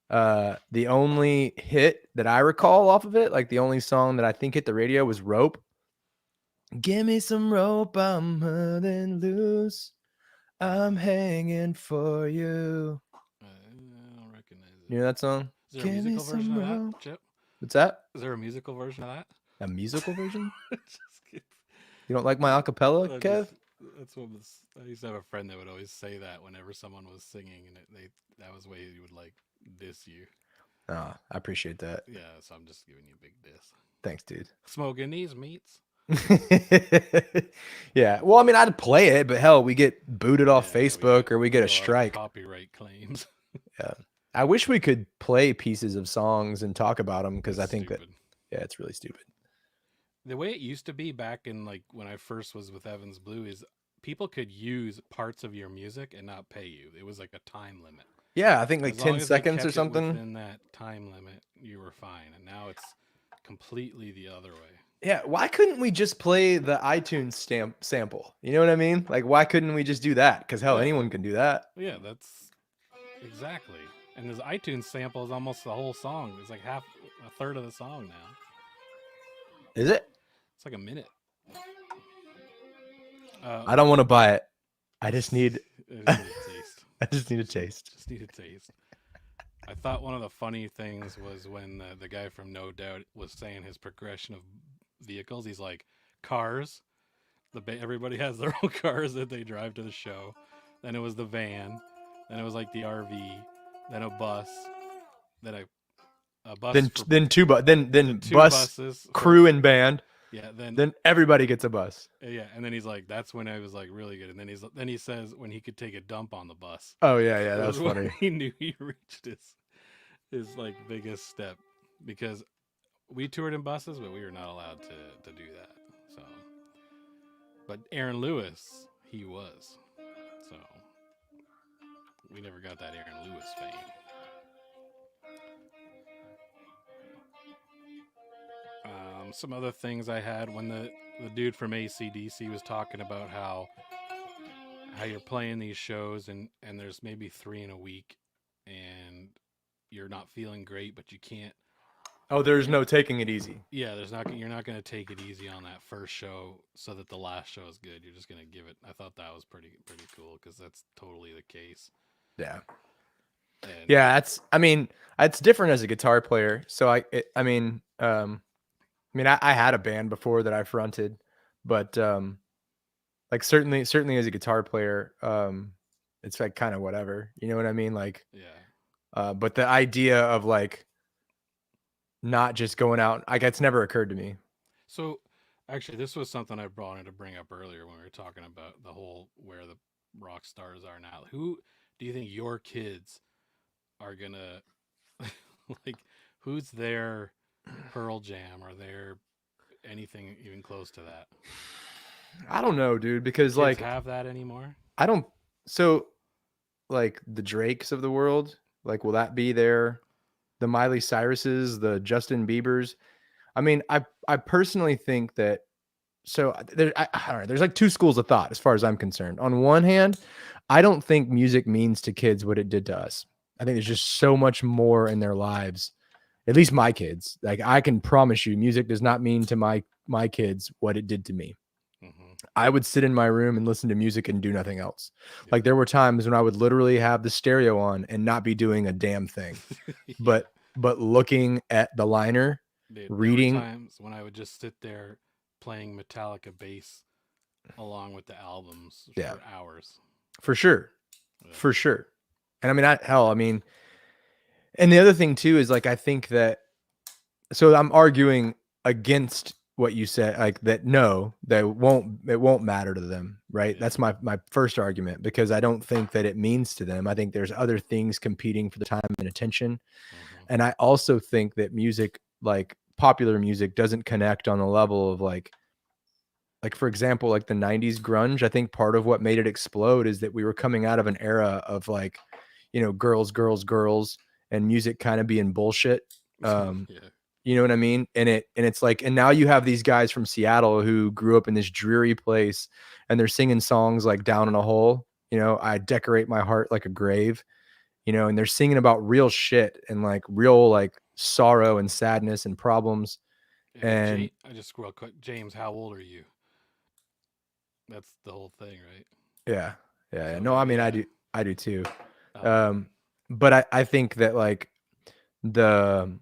The only hit that I recall off of it, like the only song that I think hit the radio was Rope. Give me some rope, I'm hurting loose. I'm hanging for you. I don't recognize it. You know that song? Is there a Give me musical version some of that, rope. Chip? What's that? Is there a musical version of that? A musical version? Just kidding. You don't like my acapella, I Kev? just that's what was. I used to have a friend that would always say that whenever someone was singing, and that was the way he would like diss you. Oh, I appreciate that. Yeah, so I'm just giving you a big diss. Thanks, dude. Smoking these meats. Yeah. Well, I mean, I'd play it, but hell, we get booted off Yeah, Facebook or we get a a lot of strike. copyright claims. Yeah. I wish we could play pieces of songs and talk about them because I It's think stupid. yeah, it's really stupid. The way it used to be back in like when I first was with Evans Blue is people could use parts of your music and not pay you. It was like a time limit. Yeah, I think like As long 10 as they seconds or kept it something. within that time limit, you were fine. And now it's completely the other way. Yeah, why couldn't we just play the iTunes sample? You know what I mean? Like, why couldn't we just do that? Because hell, Yeah. anyone can do that. Yeah, that's exactly. And this iTunes sample is almost the whole song. It's like a third of the song now. Is it? It's like a minute. I don't want to buy it. I just need. I just need a taste. I just need a taste. Just need a taste. I thought one of the funny things was when the guy from No Doubt was saying his progression of vehicles. He's like, cars. Everybody has their own cars that they drive to the show. Then it was the van. Then it was like the RV. Then a bus. Then a bus. Then two two bus, buses. crew and band. Yeah. Then everybody gets a bus. Yeah, and then he's like, "That's when I was like really good." And then he says when he could take a dump on the bus. Oh yeah, that was when funny. He knew he reached his like biggest step because we toured in buses, but we were not allowed to do that. So, but Aaron Lewis, he was. So we never got that Aaron Lewis fame. Some other things I had when the dude from AC/DC was talking about how you're playing these shows and there's maybe 3 in a week and you're not feeling great, but you can't. Oh, there's no taking it easy. Yeah, you're not going to take it easy on that first show so that the last show is good. You're just going to give it. I thought that was pretty cool because that's totally the case. Yeah. And yeah, it's different as a guitar player. So I had a band before that I fronted, but like certainly as a guitar player, it's like kind of whatever. You know what I mean? Like, yeah. But the idea of like not just going out, like it's never occurred to me. So actually, this was something I wanted to bring up earlier when we were talking about the whole where the rock stars are now. Who do you think your kids are gonna like? Who's their Pearl Jam or their anything even close to that? I don't know, dude, because Kids like have that anymore? I don't. So like the Drakes of the world, like will that be there? The Miley Cyruses, the Justin Biebers. I mean, I personally think that. So there's like two schools of thought as far as I'm concerned. On one hand, I don't think music means to kids what it did to us. I think there's just so much more in their lives. At least my kids. Like I can promise you, music does not mean to my kids what it did to me. Mm-hmm. I would sit in my room and listen to music and do nothing else. Yeah. Like there were times when I would literally have the stereo on and not be doing a damn thing, Yeah. but looking at the liner Dude, there were reading. times when I would just sit there playing Metallica bass along with the albums Yeah, for hours. for sure, Yeah. for sure. And I mean, I mean, and the other thing too is like I think that so I'm arguing against what you said, like that. No, that won't it won't matter to them, right? Yeah. That's my first argument because I don't think that it means to them. I think there's other things competing for the time and attention, Mm-hmm. and I also think that music, like popular music, doesn't connect on the level of like for example, like the '90s grunge. I think part of what made it explode is that we were coming out of an era of like, girls, girls, girls, and music kind of being bullshit. Um, Yeah. you know what I mean? And it's like, and now you have these guys from Seattle who grew up in this dreary place and they're singing songs like Down in a Hole, I decorate my heart like a grave, and they're singing about real shit and like real like sorrow and sadness and problems. Hey, And I just real quick, James, how old are you? That's the whole thing, right? yeah, yeah, yeah. So No, I mean, I yeah. do, I do too. Um, Um, but I think that like the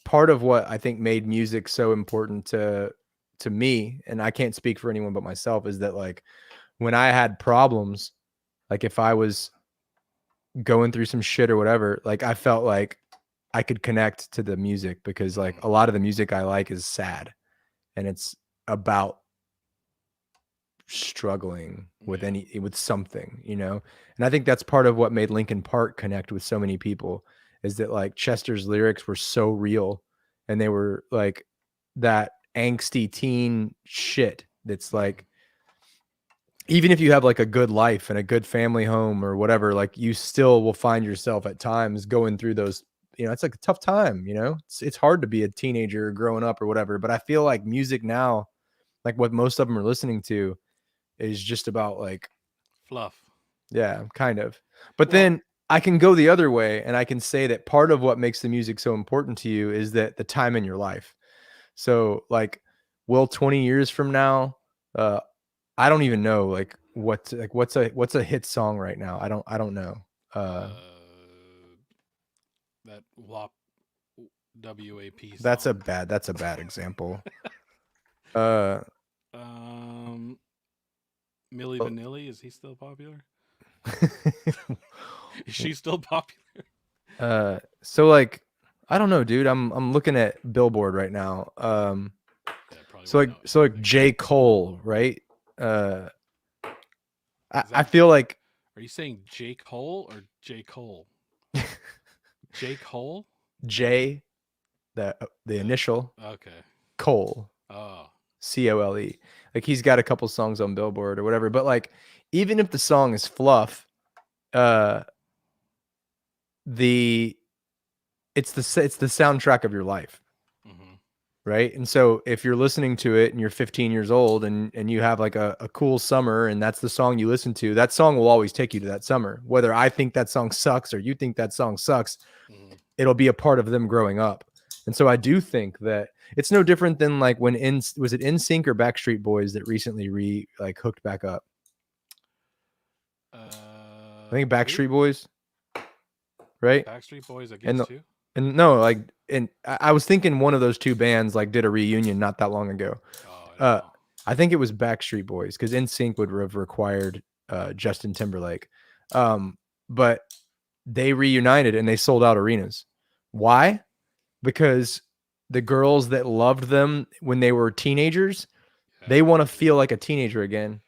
part of what I think made music so important to me, and I can't speak for anyone but myself, is that like when I had problems, like if I was going through some shit or whatever, like I felt like I could connect to the music because like mhm. a lot of the music I like is sad and it's about struggling with Yeah. with something, and I think that's part of what made Linkin Park connect with so many people is that like Chester's lyrics were so real and they were like that angsty teen shit that's Mhm. like even if you have like a good life and a good family home or whatever, like you still will find yourself at times going through those, it's like a tough time, it's hard to be a teenager growing up or whatever, but I feel like music now, like what most of them are listening to is just about like, Fluff. yeah, kind of. But Well, then I can go the other way and I can say that part of what makes the music so important to you is that the time in your life. So like, will 20 years from now, uh, I don't even know like what's a hit song right now. I don't know. Uh, that WAP WAP that's a song. bad that's a bad example. Uh, um, Millie Vanilli, is he still popular? Is she still popular? so like I don't know, dude. I'm looking at Billboard right now. Yeah, I probably So wouldn't like know so like anything. J. Cole, right? Uh, I, Is I that? feel like Are you saying Jake Hole or J Cole? Jake Hole. J, the The initial okay. Cole, Oh, Cole. Like he's got a couple songs on Billboard or whatever. But like even if the song is fluff, uh, the it's the soundtrack of your life. mm-hmm. Right. And so if you're listening to it and you're 15 years old and you have like a cool summer and that's the song you listen to, that song will always take you to that summer. Whether I think that song sucks or you think that song sucks, Mm-hmm. it'll be a part of them growing up. And so I do think that it's no different than like when was it NSYNC or Backstreet Boys that recently like hooked back up? I think Who? Backstreet Boys, right? Backstreet Boys, I And guess too. and no, like and I was thinking one of those two bands like did a reunion not that long ago. Oh, I don't Uh, know. I think it was Backstreet Boys because NSYNC would have required Justin Timberlake. Um, but they reunited and they sold out arenas. Why? Because the girls that loved them when they were teenagers, Yeah. they want to feel like a teenager again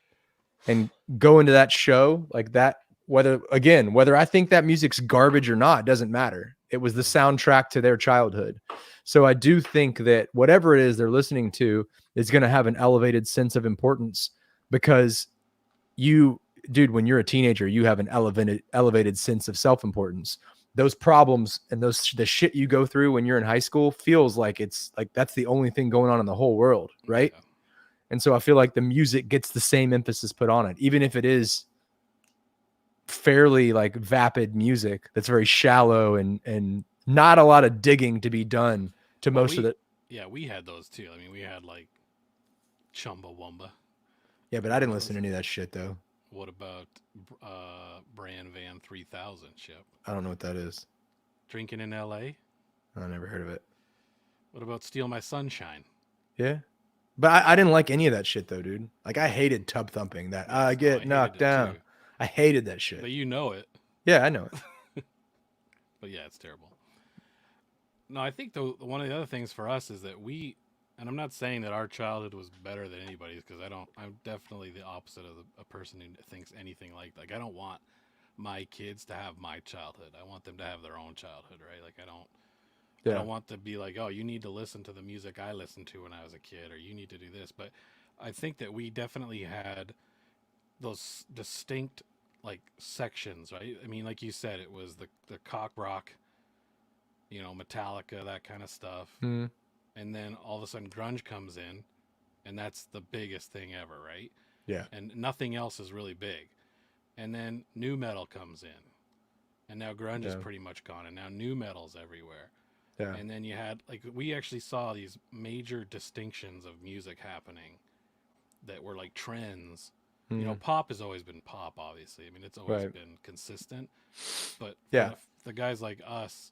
and go into that show like that. Whether I think that music's garbage or not doesn't matter. It was the Mm-hmm. soundtrack to their childhood. So I do think that whatever it is they're listening to is going to have an elevated sense of importance because you, dude, when you're a teenager, you have an elevated sense of self-importance. Those problems and the shit you go through when you're in high school feels like it's like that's the only thing going on in the whole world, right? Yeah. And so I feel like the music gets the same emphasis put on it, even if it is fairly like vapid music that's very shallow and not a lot of digging to be done to Well, most of it. we had those too. I mean, we had like Chumbawamba. Yeah, but I Remember didn't listen those? to any of that shit though. What about Brand Van 3000 ship? I don't know what that is. Drinking in L.A. I never heard of it. What about Steal My Sunshine? Yeah. But I didn't like any of that shit though, dude. Like I hated tub thumping. That I Yes, no, I get hated knocked it down. too. I hated that shit. But you know it. Yeah, I know it. But yeah, it's terrible. No, I think one of the other things for us is that and I'm not saying that our childhood was better than anybody's because I don't. I'm definitely the opposite of a person who thinks anything like I don't want my kids to have my childhood. I want them to have their own childhood, right? Like I Yeah. don't want to be like, oh, you need to listen to the music I listened to when I was a kid, or you need to do this. But I think that we definitely had those distinct like sections, right? I mean, like you said, it was the cock rock, Metallica, that kind of stuff, Mm, and then all of a sudden grunge comes in, and that's the biggest thing ever, right? yeah. And nothing else is really big. And then new metal comes in, and now grunge is Yeah. pretty much gone, and now new metal's everywhere. Yeah. And then you had like we actually saw these major distinctions of music happening that were like trends. Mm, Pop has always been pop, obviously. I mean, it's always right. been consistent. But for Yeah. the guys like us,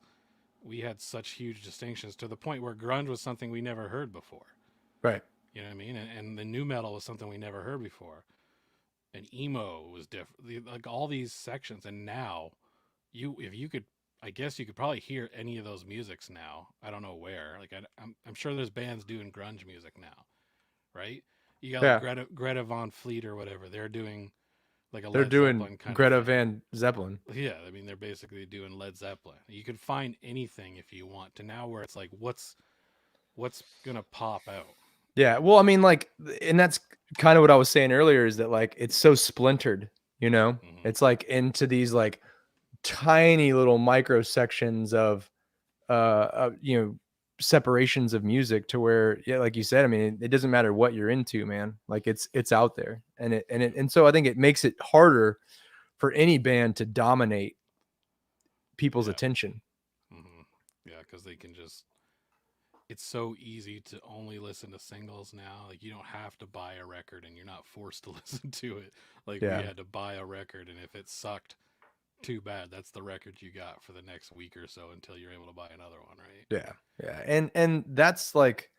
we had such huge distinctions to the point where grunge was something we never heard before. Right. You know what I mean? And the new metal was something we never heard before. And emo was different. Like all these sections. And now, if you could, I guess you could probably hear any of those musics now. I don't know where. Like I'm sure there's bands doing grunge music now, right? You got like Yeah. Greta Von Fleet or whatever. They're doing like a They're Led doing Zeppelin kind of Greta thing. Van Zeppelin. Yeah, I mean they're basically doing Led Zeppelin. You can find anything if you want. To now where it's like, what's gonna pop out? Yeah. Well, I mean, like, and that's kind of what I was saying earlier is that like it's so splintered, you know? Mm-hmm. It's like into these like tiny little micro sections of separations of music to where, yeah, like you said, I mean, it doesn't matter what you're into, man. Like it's out there. And so I think it makes it harder for any band to dominate people's Yeah. attention. Mm-hmm. Yeah, because they can just. It's so easy to only listen to singles now. Like you don't have to buy a record, and you're not forced to listen to it. Like we Yeah. had to buy a record, and if it sucked, too bad. That's the record you got for the next week or so until you're able to buy another one, right? Yeah. Yeah. And that's like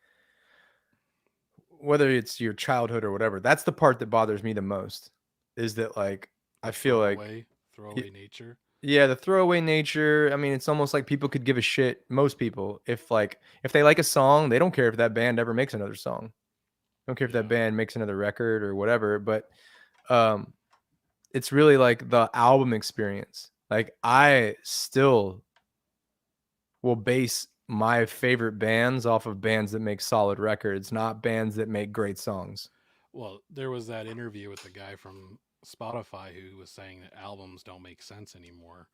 whether it's your childhood or whatever, that's the part that bothers me the most is that like I The feel like throwaway nature. yeah, the throwaway nature. I mean, it's almost like people could give a shit, most people, if they like a song, they don't care if that band ever makes another song. Don't care if that Yeah. band makes another record or whatever, but um it's really like the album experience. Like I still will base my favorite bands off of bands that make solid records, not bands that make great songs. Well, there was that interview with the guy from Spotify who was saying that albums don't make sense anymore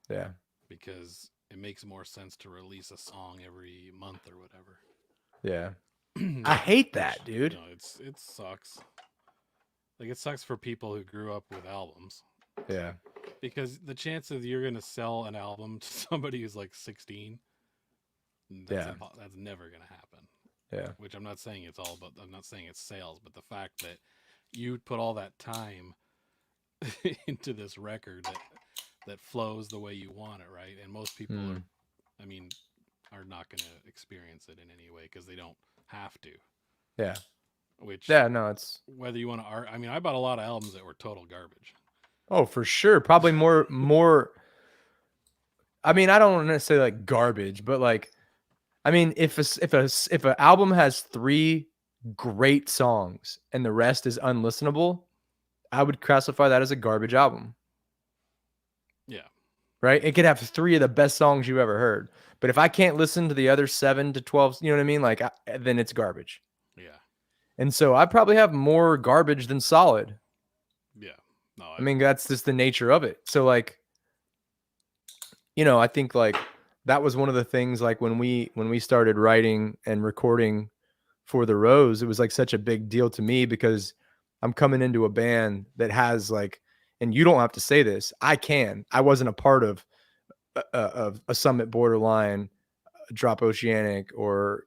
Yeah. because it makes more sense to release a song every month or whatever. Yeah. I hate Which that, dude. it sucks. Like it sucks for people who grew up with albums Yeah. because the chance of you're gonna sell an album to somebody who's like 16, Yeah. that's never gonna happen. Yeah. Which I'm not saying it's all about. I'm not saying it's sales, but the fact that you put all that time into this record that flows the way you want it, right? And most people Mm. I mean, are not going to experience it in any way because they don't have to. Yeah. Which, Yeah, no, it's whether you want to, I mean, I bought a lot of albums that were total garbage. oh, for sure. Probably more I mean, I don't necessarily like garbage, but like I mean, if an album has 3 great songs and the rest is unlistenable, I would classify that as a garbage album. Yeah. Right? It could have 3 of the best songs you've ever heard. But if I can't listen to the other 7 to 12, you know what I mean? Like then it's garbage. Yeah. And so I probably have more garbage than solid. Yeah. No, I mean, that's just the nature of it. So like, I think like that was one of the things like when we started writing and recording for the Rose, it was like such a big deal to me because I'm coming into a band that has like, and you don't have to say this, I wasn't a part of a Summit Borderline, Drop Oceanic, or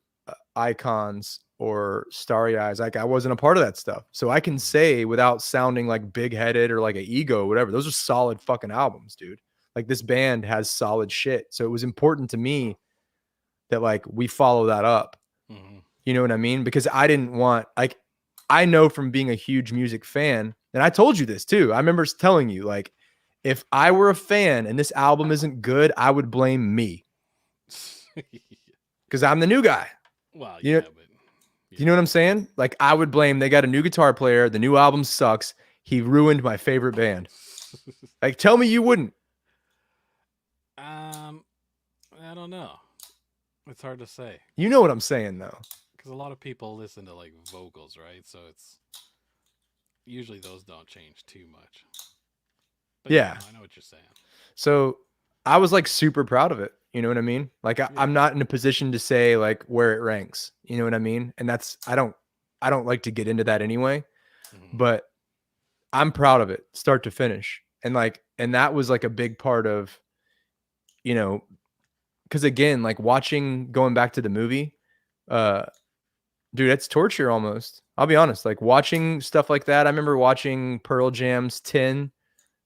Icons or Starry Eyes. Like I wasn't a part of that stuff. So I can say without sounding like big headed or like an ego or whatever, those are solid fucking albums, dude. Like this band has solid shit. So it was important to me that like we follow that up. Mm-hmm. You know what I mean? Because I didn't want, like, I know from being a huge music fan, and I told you this too. I remember telling you, like, if I were a fan and this album isn't good, I would blame me because I'm the new guy. Well, You know, yeah, but do you know what I'm saying? Like, I would blame they got a new guitar player. The new album sucks. He ruined my favorite band. Like, tell me you wouldn't. I don't know. It's hard to say You know what I'm saying, though. because a lot of people listen to like vocals, right? So it's usually those don't change too much. But yeah, Yeah. no, I know what you're saying. So I was like super proud of it. You know what I mean? Like Yeah. I'm not in a position to say like where it ranks. You know what I mean? And that's I don't like to get into that anyway. Mm-hmm. But I'm proud of it, start to finish. And that was like a big part of, you know, because again, like watching going back to the movie, uh, dude, it's torture almost. I'll be honest. Like watching stuff like that. I remember watching Pearl Jam's 10.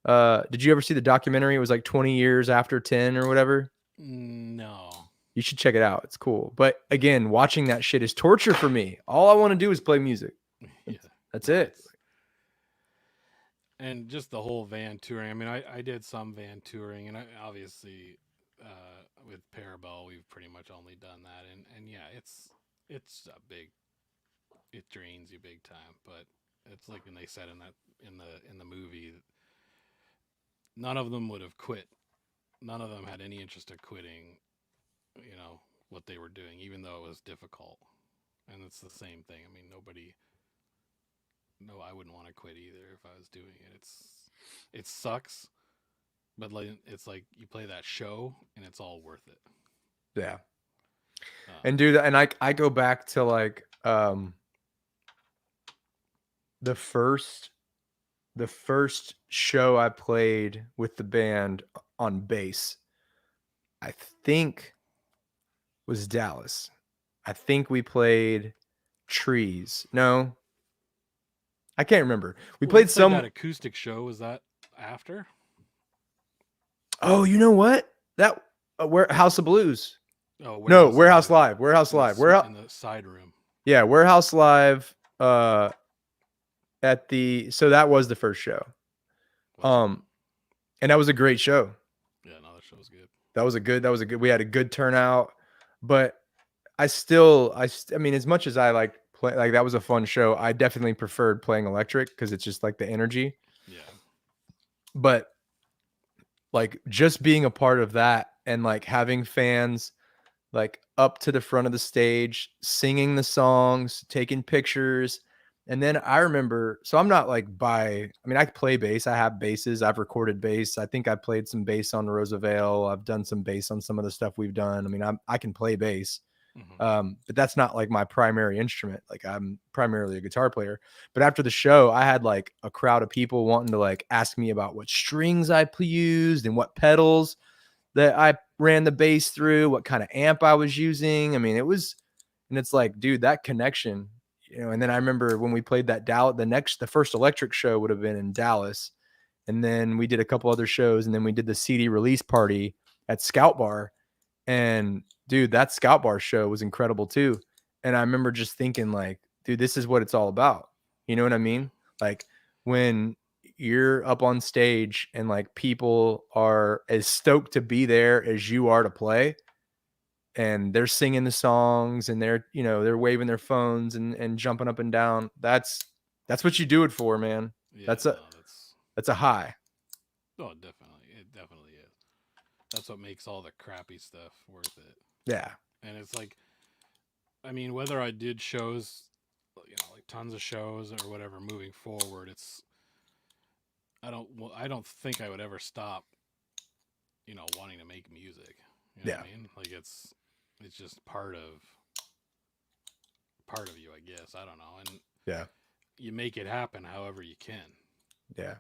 Did you ever see the documentary? It was like 20 years after 10 or whatever. No. You should check it out. It's cool. But again, watching that shit is torture for me. All I want to do is play music. Yeah. That's No, it. and just the whole van touring. I mean, I did some van touring, and I obviously with Parabel, we've pretty much only done that. And yeah, it's a big. It drains you big time, but it's like when they said in the movie, none of them would have quit. None of them had any interest of quitting. You know what they were doing, even though it was difficult. And it's the same thing. I mean, nobody. No, I wouldn't want to quit either if I was doing it. It sucks, but like it's like you play that show and it's all worth it. Yeah. And dude, and I go back to like the first show I played with the band on bass, I think was Dallas. I think we played Trees. No, I can't remember. We Well, played you played some. that acoustic show. Was that after? Oh, you know what? That where House of Blues. Oh, No, Warehouse Warehouse Live Live. Warehouse Live. Warehouse. in the side room. Yeah, Warehouse Live. At the so that was the first show. What's And that was a great show. Yeah, no, that show was good. That was a good. We had a good turnout, but I mean, as much as I like play, like that was a fun show. I definitely preferred playing electric because it's just like the energy. Yeah. But like just being a part of that and like having fans like up to the front of the stage, singing the songs, taking pictures. And then I remember, so I'm not like I mean, I play bass. I have basses. I've recorded bass. I think I played some bass on Roosevelt. I've done some bass on some of the stuff we've done. I mean, I can play bass. But that's not like my primary instrument. Like I'm primarily a guitar player. But after the show, I had like a crowd of people wanting to like ask me about what strings I used and what pedals that I ran the bass through, what kind of amp I was using. I mean, and it's like, dude, that connection, you know. And then I remember when we played that the first electric show would have been in Dallas. And then we did a couple other shows, and then we did the CD release party at Scout Bar. And dude, that Scout Bar show was incredible too. And I remember just thinking like, dude, this is what it's all about. You know what I mean? Like when you're up on stage and like people are as stoked to be there as you are to play, and they're singing the songs and they're waving their phones and jumping up and down. That's what you do it for, man. Yeah, That's a high. Oh, definitely. It definitely is. That's what makes all the crappy stuff worth it. Yeah. And it's like, I mean, whether I did shows, like tons of shows or whatever, moving forward, I don't think I would ever stop, wanting to make music. You know what I mean? Like it's just part of you, I guess. I don't know. And yeah, you make it happen however you can. Yeah.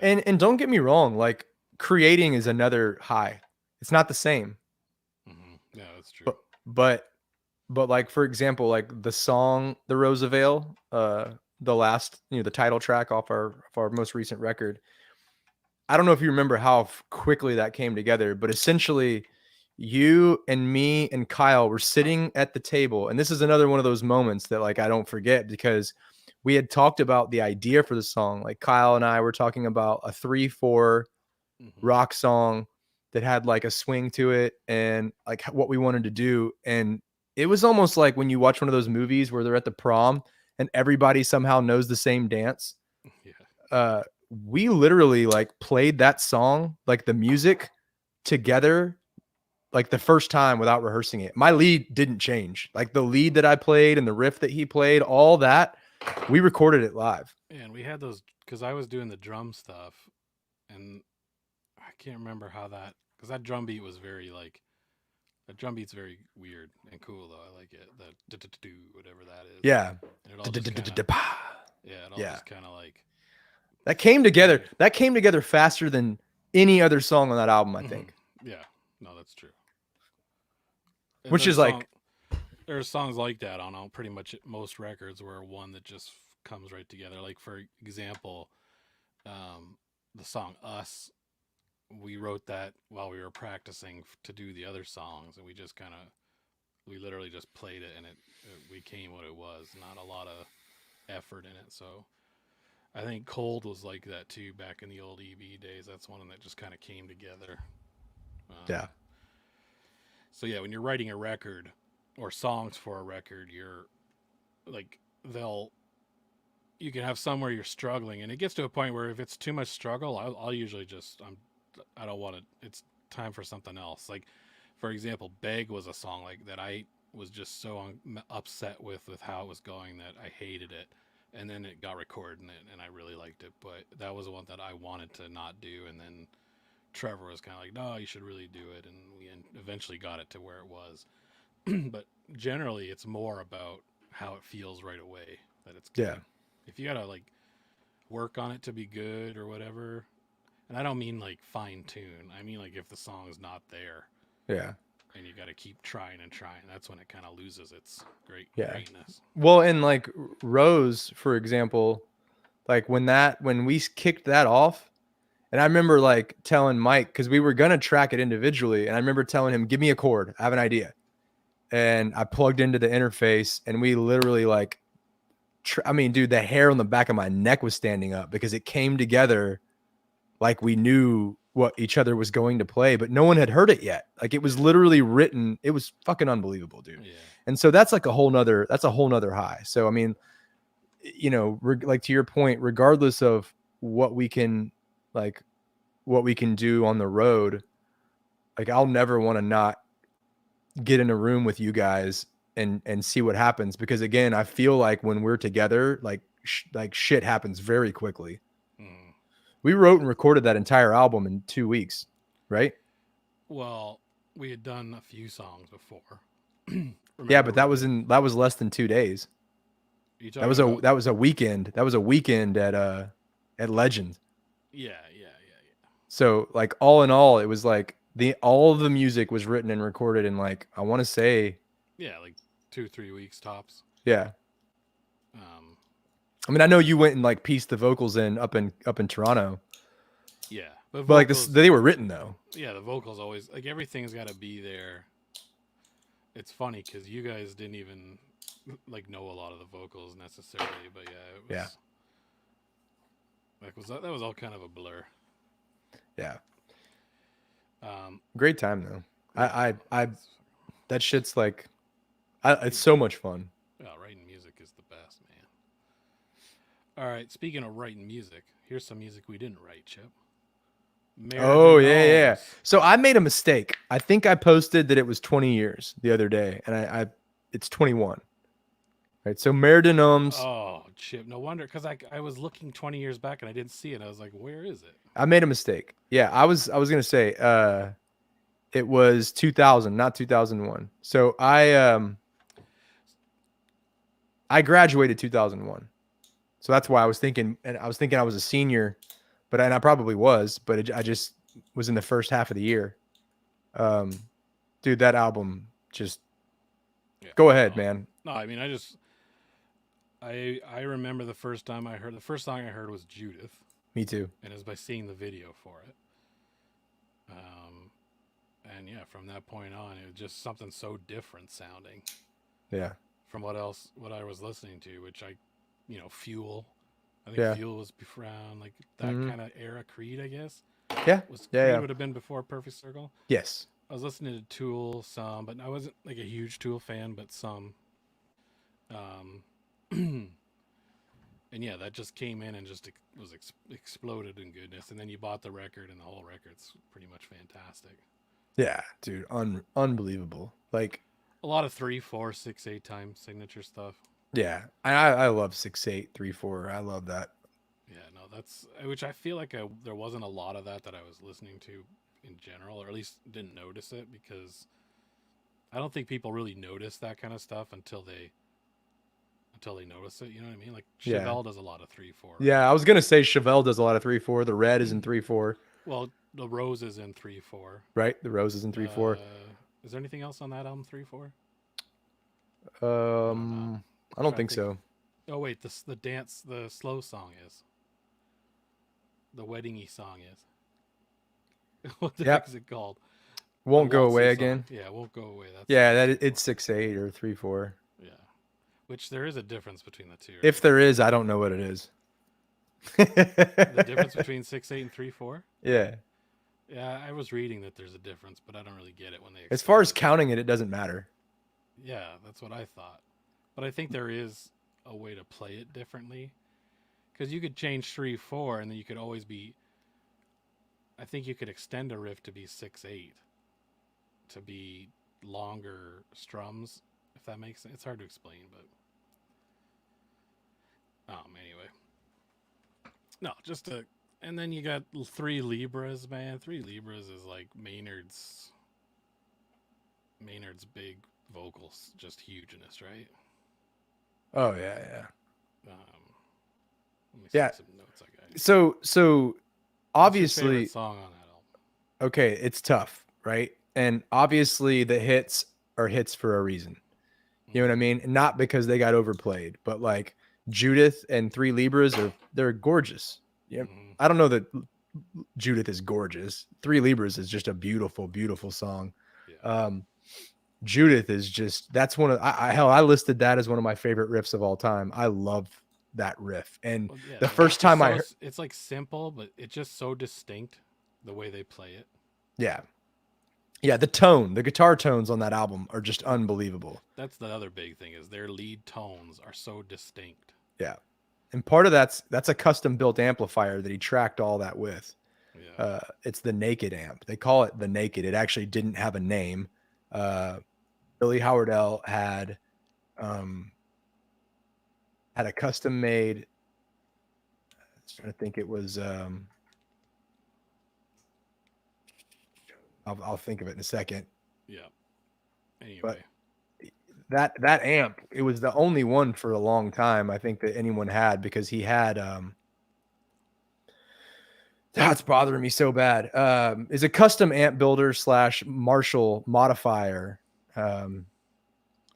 And don't get me wrong, like creating is another high. It's not the same. Yeah, that's true. But like, for example, like the song, the Roosevelt, the last, the title track off our most recent record. I don't know if you remember how quickly that came together, but essentially, you and me and Kyle were sitting at the table, and this is another one of those moments that like I don't forget because we had talked about the idea for the song. Like Kyle and I were talking about a 3/4 rock song that had like a swing to it and like what we wanted to do. And it was almost like when you watch one of those movies where they're at the prom and everybody somehow knows the same dance. Yeah. We literally like played that song, like the music together, like the first time without rehearsing it. My lead didn't change. Like the lead that I played and the riff that he played, all that, we recorded it live. Yeah, and we had those because I was doing the drum stuff, and I can't remember how that because that drum beat was very like that drum beat's very weird and cool though. I like it. That do whatever that is. Yeah. And it all just kind of yeah, it all Yeah. just kind of like That came together. That came together faster than any other song on that album, I think. Yeah, no, that's true. And Which is like, there's songs like that on pretty much most records where one that just comes right together. Like for example, the song "Us." We wrote that while we were practicing to do the other songs, and we just kind of we literally just played it, and it became what it was. Not a lot of effort in it. So I think "Cold" was like that too back in the old EB days. That's one that just kind of came together. yeah. So yeah, when you're writing a record or songs for a record, you're like they'll you can have some where you're struggling, and it gets to a point where if it's too much struggle, I'll usually just I don't want to. It's time for something else. Like for example, "Beg" was a song like that. I was just so upset with how it was going that I hated it, and then it got recorded and I really liked it. But that was one that I wanted to not do, and then Trevor was kind of like, "No, you should really do it," and we eventually got it to where it was. But generally, it's more about how it feels right away that it's good. Yeah. If you gotta like work on it to be good or whatever, and I don't mean like fine tune. I mean like if the song's not there, Yeah. and you gotta keep trying and trying, that's when it kind of loses its greatness. Well, and like Rose, for example, like when we kicked that off, and I remember like telling Mike, because we were gonna track it individually, and I remember telling him, "Give me a chord. I have an idea." And I plugged into the interface, and we literally like, I mean, dude, the hair on the back of my neck was standing up because it came together like we knew what each other was going to play, but no one had heard it yet. Like it was literally written. It was fucking unbelievable, dude. Yeah. And so that's like a whole nother high. So, I mean, you know, like to your point, regardless of what we can do on the road, like I'll never want to not get in a room with you guys and see what happens, because again, I feel like when we're together, like shit happens very quickly. We wrote and recorded that entire album in 2 weeks, right? Well, we had done a few songs before. Yeah, but that was less than 2 days. That was a weekend. That was a weekend at Legend. Yeah. So like all in all, it was like all of the music was written and recorded in like, I want to say, like 2-3 weeks tops. Yeah. I mean, I know you went and like pieced the vocals in up in Toronto. Yeah, but like they were written though. Yeah, the vocals always like everything's got to be there. It's funny because you guys didn't even like know a lot of the vocals necessarily, but yeah, it was that was all kind of a blur. Yeah. Great time though. I that shit's like, it's so much fun. Yeah, writing music is the best, man. All right, speaking of writing music, here's some music we didn't write, Chip. Yeah. So I made a mistake. I think I posted that it was 20 years the other day, and it's 21. Right. So Noms. Oh, Chip. No wonder, because I was looking 20 years back and I didn't see it. I was like, where is it? I made a mistake. Yeah, I was gonna say it was 2000, not 2001. So I graduated 2001. So that's why I was thinking I was a senior, and I probably was, but I just was in the first half of the year. Dude, that album just go ahead, man. No, I mean, I remember the first song I heard was Judith. Me too. And it was by seeing the video for it. And yeah, yeah, from that point on, it was just something so different sounding Yeah. from what I was listening to, which I, Fuel. I think Yeah. Fuel was around like that Hmm. kind of era. Creed, I guess, Yeah. was Yeah. Creed Yeah. would have been before Perfect Circle. Yes. I was listening to Tool some, but I wasn't like a huge Tool fan, but some. Um, and yeah, that just came in and just was exploded in goodness. And then you bought the record, and the whole record's pretty much fantastic. Yeah, dude. Unbelievable. Like, A lot of 3, 4, 6, 8 time signature stuff. yeah. I love 6, 8, 3, 4. I love that. Yeah, no, that's which I feel like there wasn't a lot of that I was listening to in general, or at least didn't notice it because I don't think people really notice that kind of stuff until they notice it. You know what I mean? Like Yeah. Chevelle does a lot of 3, 4, right? Yeah. I was gonna say Chevelle does a lot of 3, 4. The red is in 3, 4. Well, the Rose is in 3, 4. Right. The rose is in 3, 4. Is there anything else on that album 3, 4? No, not. I I'm don't trying to think think. so. Oh wait, the dance, the slow song is the weddingy song is. What the heck Yep. is it called? The Won't go waltzy away song. again. Yeah, it won't go away. That's Yeah, on that 3, 4. it's 6, 8 or 3, 4. Yeah, which there is a difference between the two, If right? there is, I don't know what it is. The difference between 6, 8 and 3, 4. Yeah. Yeah, I was reading that there's a difference, but I don't really get it when they As far explain as it. counting it, it doesn't matter. Yeah, that's what I thought. But I think there is a way to play it differently because you could change 3, 4, and then you could always be. I think you could extend a riff to be 6, 8, to be longer strums, if that makes sense. It's hard to explain, but anyway, no, just a. And then you got 3 Libras, man. 3 Libras is like Maynard's big vocals, just hugeness, right? Oh yeah, Um, Let me see yeah. some notes I got here. So What's your favorite obviously, song on that album? okay, it's tough, right? And obviously the hits are hits for a reason. You know what I mean? Not because they got overplayed, but like Judith and 3 Libras they're gorgeous. Yeah. Mm-hmm. I don't know that Judith is gorgeous. 3 Libras is just a beautiful, beautiful song. Yeah. Judith is just that's one of I listed that as one of my favorite riffs of all time. I love that riff. And Well, yeah, the first time I heard, it's like simple, but it's just so distinct the way they play it. yeah. Yeah, the guitar tones on that album are just unbelievable. That's the other big thing is their lead tones are so distinct. Yeah. And part of that's a custom built amplifier that he tracked all that with. Yeah. It's the Naked amp. They call it the Naked. It actually didn't have a name. Billy Howardell had a custom made. I was trying to think. It was. I'll think of it in a second. Yeah. Anyway. But that amp, it was the only one for a long time I think that anyone had because he had that's bothering me so bad. Is a custom amp builder / Marshall modifier.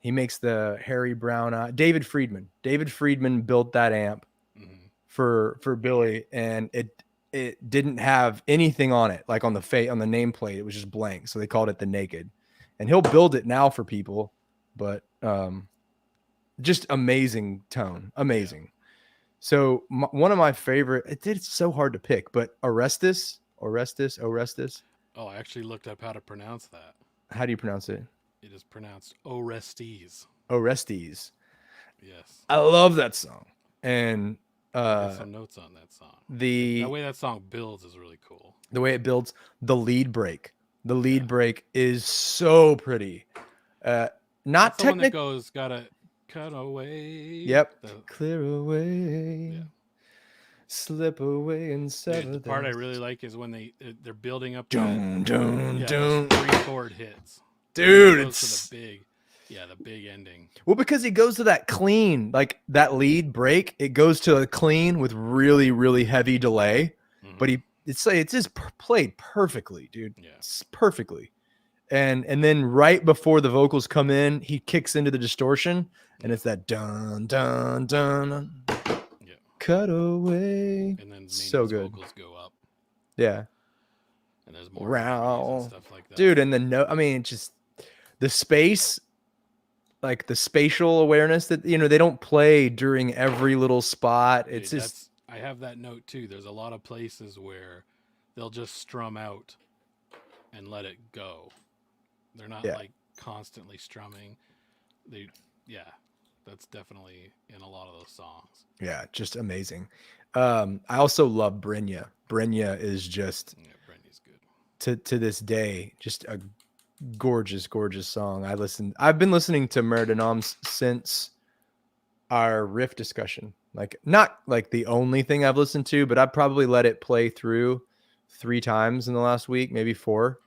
He makes the Harry Brown. David Friedman. David Friedman built that amp for Billy, and it didn't have anything on it, like on the nameplate. It was just blank, so they called it the Naked. And he'll build it now for people, but just amazing tone, amazing. Yeah. So one of my favorite. It's so hard to pick, but Orestes. Oh, I actually looked up how to pronounce that. How do you pronounce it? It is pronounced Orestes. Orestes. Yes. I love that song. And I got some notes on that song. The way that song builds is really cool. The way it builds, the lead break. The lead break is so pretty. Not technical. That goes, gotta cut away. Yep. Clear away. Yeah. Slip away and sever. The part I really like is when they're building up. Dun. 3 chord hits. Dude, it's the big ending. Well, because he goes to that clean, like that lead break, it goes to a clean with really, really heavy delay. Mm-hmm. But it's just played perfectly, dude. Yeah. It's perfectly. And then right before the vocals come in, he kicks into the distortion, and it's that dun dun dun. Yeah. Cut away. And then so good. Vocals go up. Yeah. and there's more harmonies and Wow, stuff like that. dude, and the note. I mean, just the space, like the spatial awareness that they don't play during every little spot. It's Dude, just I have that note too. There's a lot of places where they'll just strum out and let it go. They're not yeah, like constantly strumming. They, yeah, that's definitely in a lot of those songs. yeah, just amazing. I also love Brenya. Brenya is just Yeah, Brandy's good. to this day just a gorgeous, gorgeous song. I've been listening to Murder Noms since our riff discussion. Like not like the only thing I've listened to, but I've probably let it play through 3 times in the last week, maybe 4.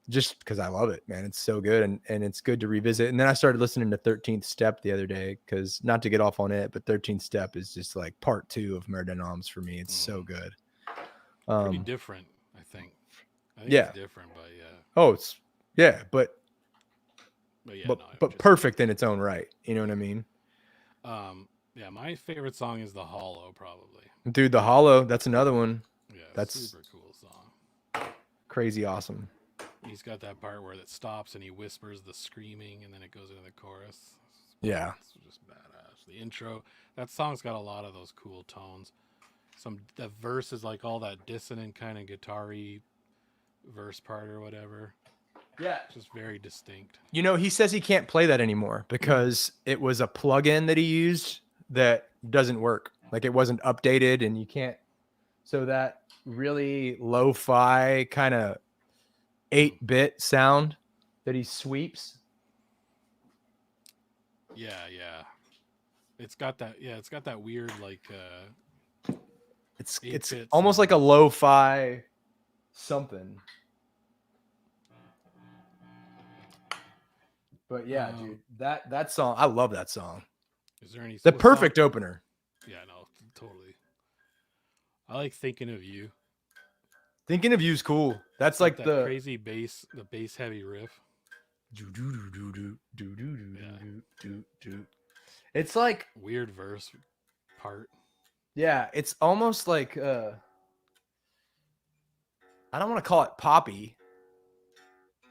Just because I love it, man. It's so good, and it's good to revisit. And then I started listening to 13th Step the other day, because not to get off on it, but 13th Step is just like part 2 of Murder Noms for me. It's so good. Pretty different, I think. I think it's Yeah. different, but yeah. Oh, it's yeah, but Yeah, but no. but perfect in its own right. You know what I mean? Yeah, my favorite song is The Hollow, probably. Dude, The Hollow, that's another one. Yeah, That's super cool song. crazy awesome. He's got that part where it stops and he whispers the screaming and then it goes into the chorus. Yeah. It's just badass. The intro, that song's got a lot of those cool tones. The verse is like all that dissonant kind of guitar-y verse part or whatever. Yeah. It's just very distinct. He says he can't play that anymore because it was a plugin that he used that doesn't work. Like it wasn't updated, and you can't. So that really lo-fi kind of 8-bit sound that he sweeps. Yeah. It's got that. Yeah, it's got that weird like. It's almost like a lo-fi something. But yeah, dude, that song, I love that song. Is there any the perfect opener? Yeah, no, totally. I like Thinking of You. Thinking of You's cool. That's like that crazy bass, the bass heavy riff. It's like weird verse part. Yeah, it's almost like I don't want to call it poppy.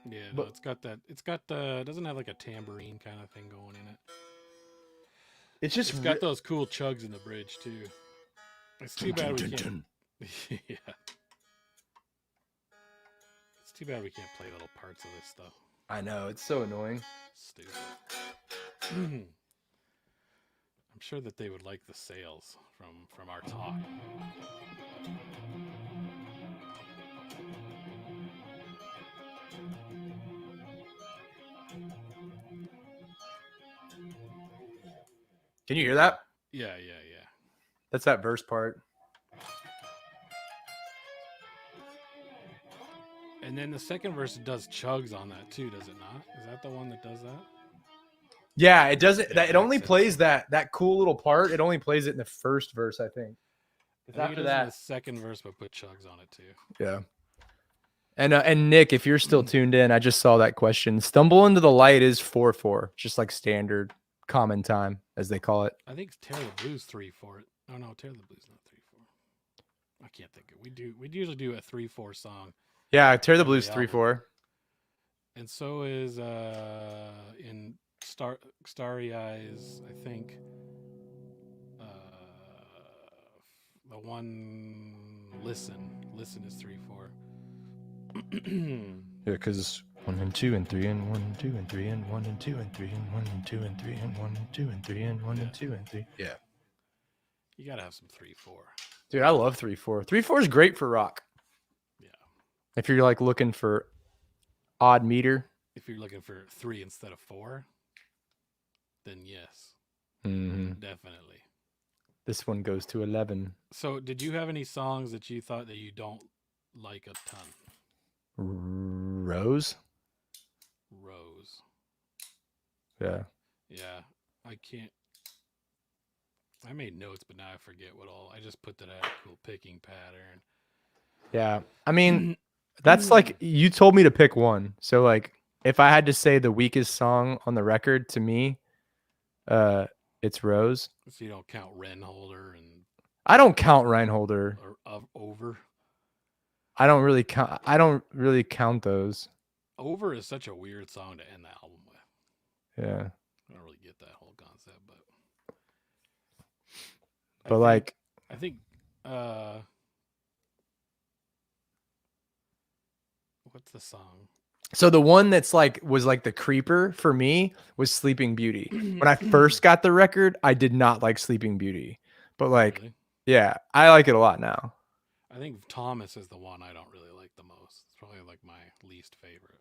Yeah, no, it's got it doesn't have like a tambourine kind of thing going in it. It's got those cool chugs in the bridge too. It's too bad we can't. Yeah. It's too bad we can't play little parts of this stuff. I know, it's so annoying. Stupid. I'm sure that they would like the sales from our talk. Can you hear that? Yeah. That's that verse part. And then the second verse does chugs on that too, does it not? Is that the one that does that? Yeah, it doesn't. Yeah, it only plays that cool little part. It only plays it in the first verse, I think. After that, the second verse, but put chugs on it too. Yeah. And Nick, if you're still tuned in, I just saw that question. Stumble into the Light is 4/4, just like standard common time, as they call it. I think Tear the Blues 3/4. Oh no, Tear the Blues not 3/4. I can't think of it. We usually do a 3/4 song. Yeah, Tear the Blues 3/4. And so is in Starry Eyes, I think. The one Listen is 3/4. Yeah, because 1 and 2 and 3 and 1 and 2 and 3 and 1 and 2 and 3 and 1 and 2 and 3 and 1 and 2 and 3 and 1 and 2 and 3. Yeah. You gotta have some 3/4. Dude, I love 3/4. 3/4 is great for rock. Yeah. If you're like looking for odd meter. If you're looking for 3 instead of 4, then yes. Mm-hmm. Definitely. This one goes to 11. So, did you have any songs that you thought that you don't like a ton? Rose. Yeah. Yeah. I can't. I made notes, but now I forget what all. I just put that actual picking pattern. Yeah. I mean, that's like, you told me to pick one. So, like, if I had to say the weakest song on the record to me, it's Rose. So you don't count Renholder and I don't count Reinholder. Or Over. I don't really count. I don't really count those. Over is such a weird song to end the album with. Yeah, I don't really get that whole concept, but I but think like, I think uh what's the song? so the one that's like was like the creeper for me was Sleeping Beauty. When I first got the record, I did not like Sleeping Beauty, but like, Really? yeah, I like it a lot now. I think Thomas is the one I don't really like the most. It's probably like my least favorite.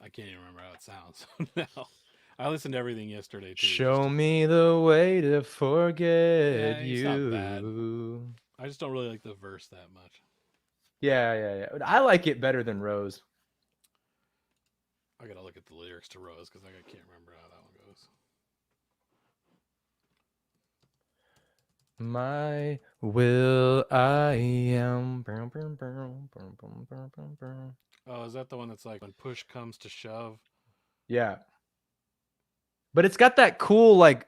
I can't even remember how it sounds now. I listened to everything yesterday too. Just Show to, me the way to forget yeah, it's not bad. you. I just don't really like the verse that much. Yeah, yeah, yeah. I like it better than Rose. I gotta look at the lyrics to Rose because I can't remember how that one goes. My will I am. Oh, is that the one that's like when push comes to shove? Yeah. But it's got that cool like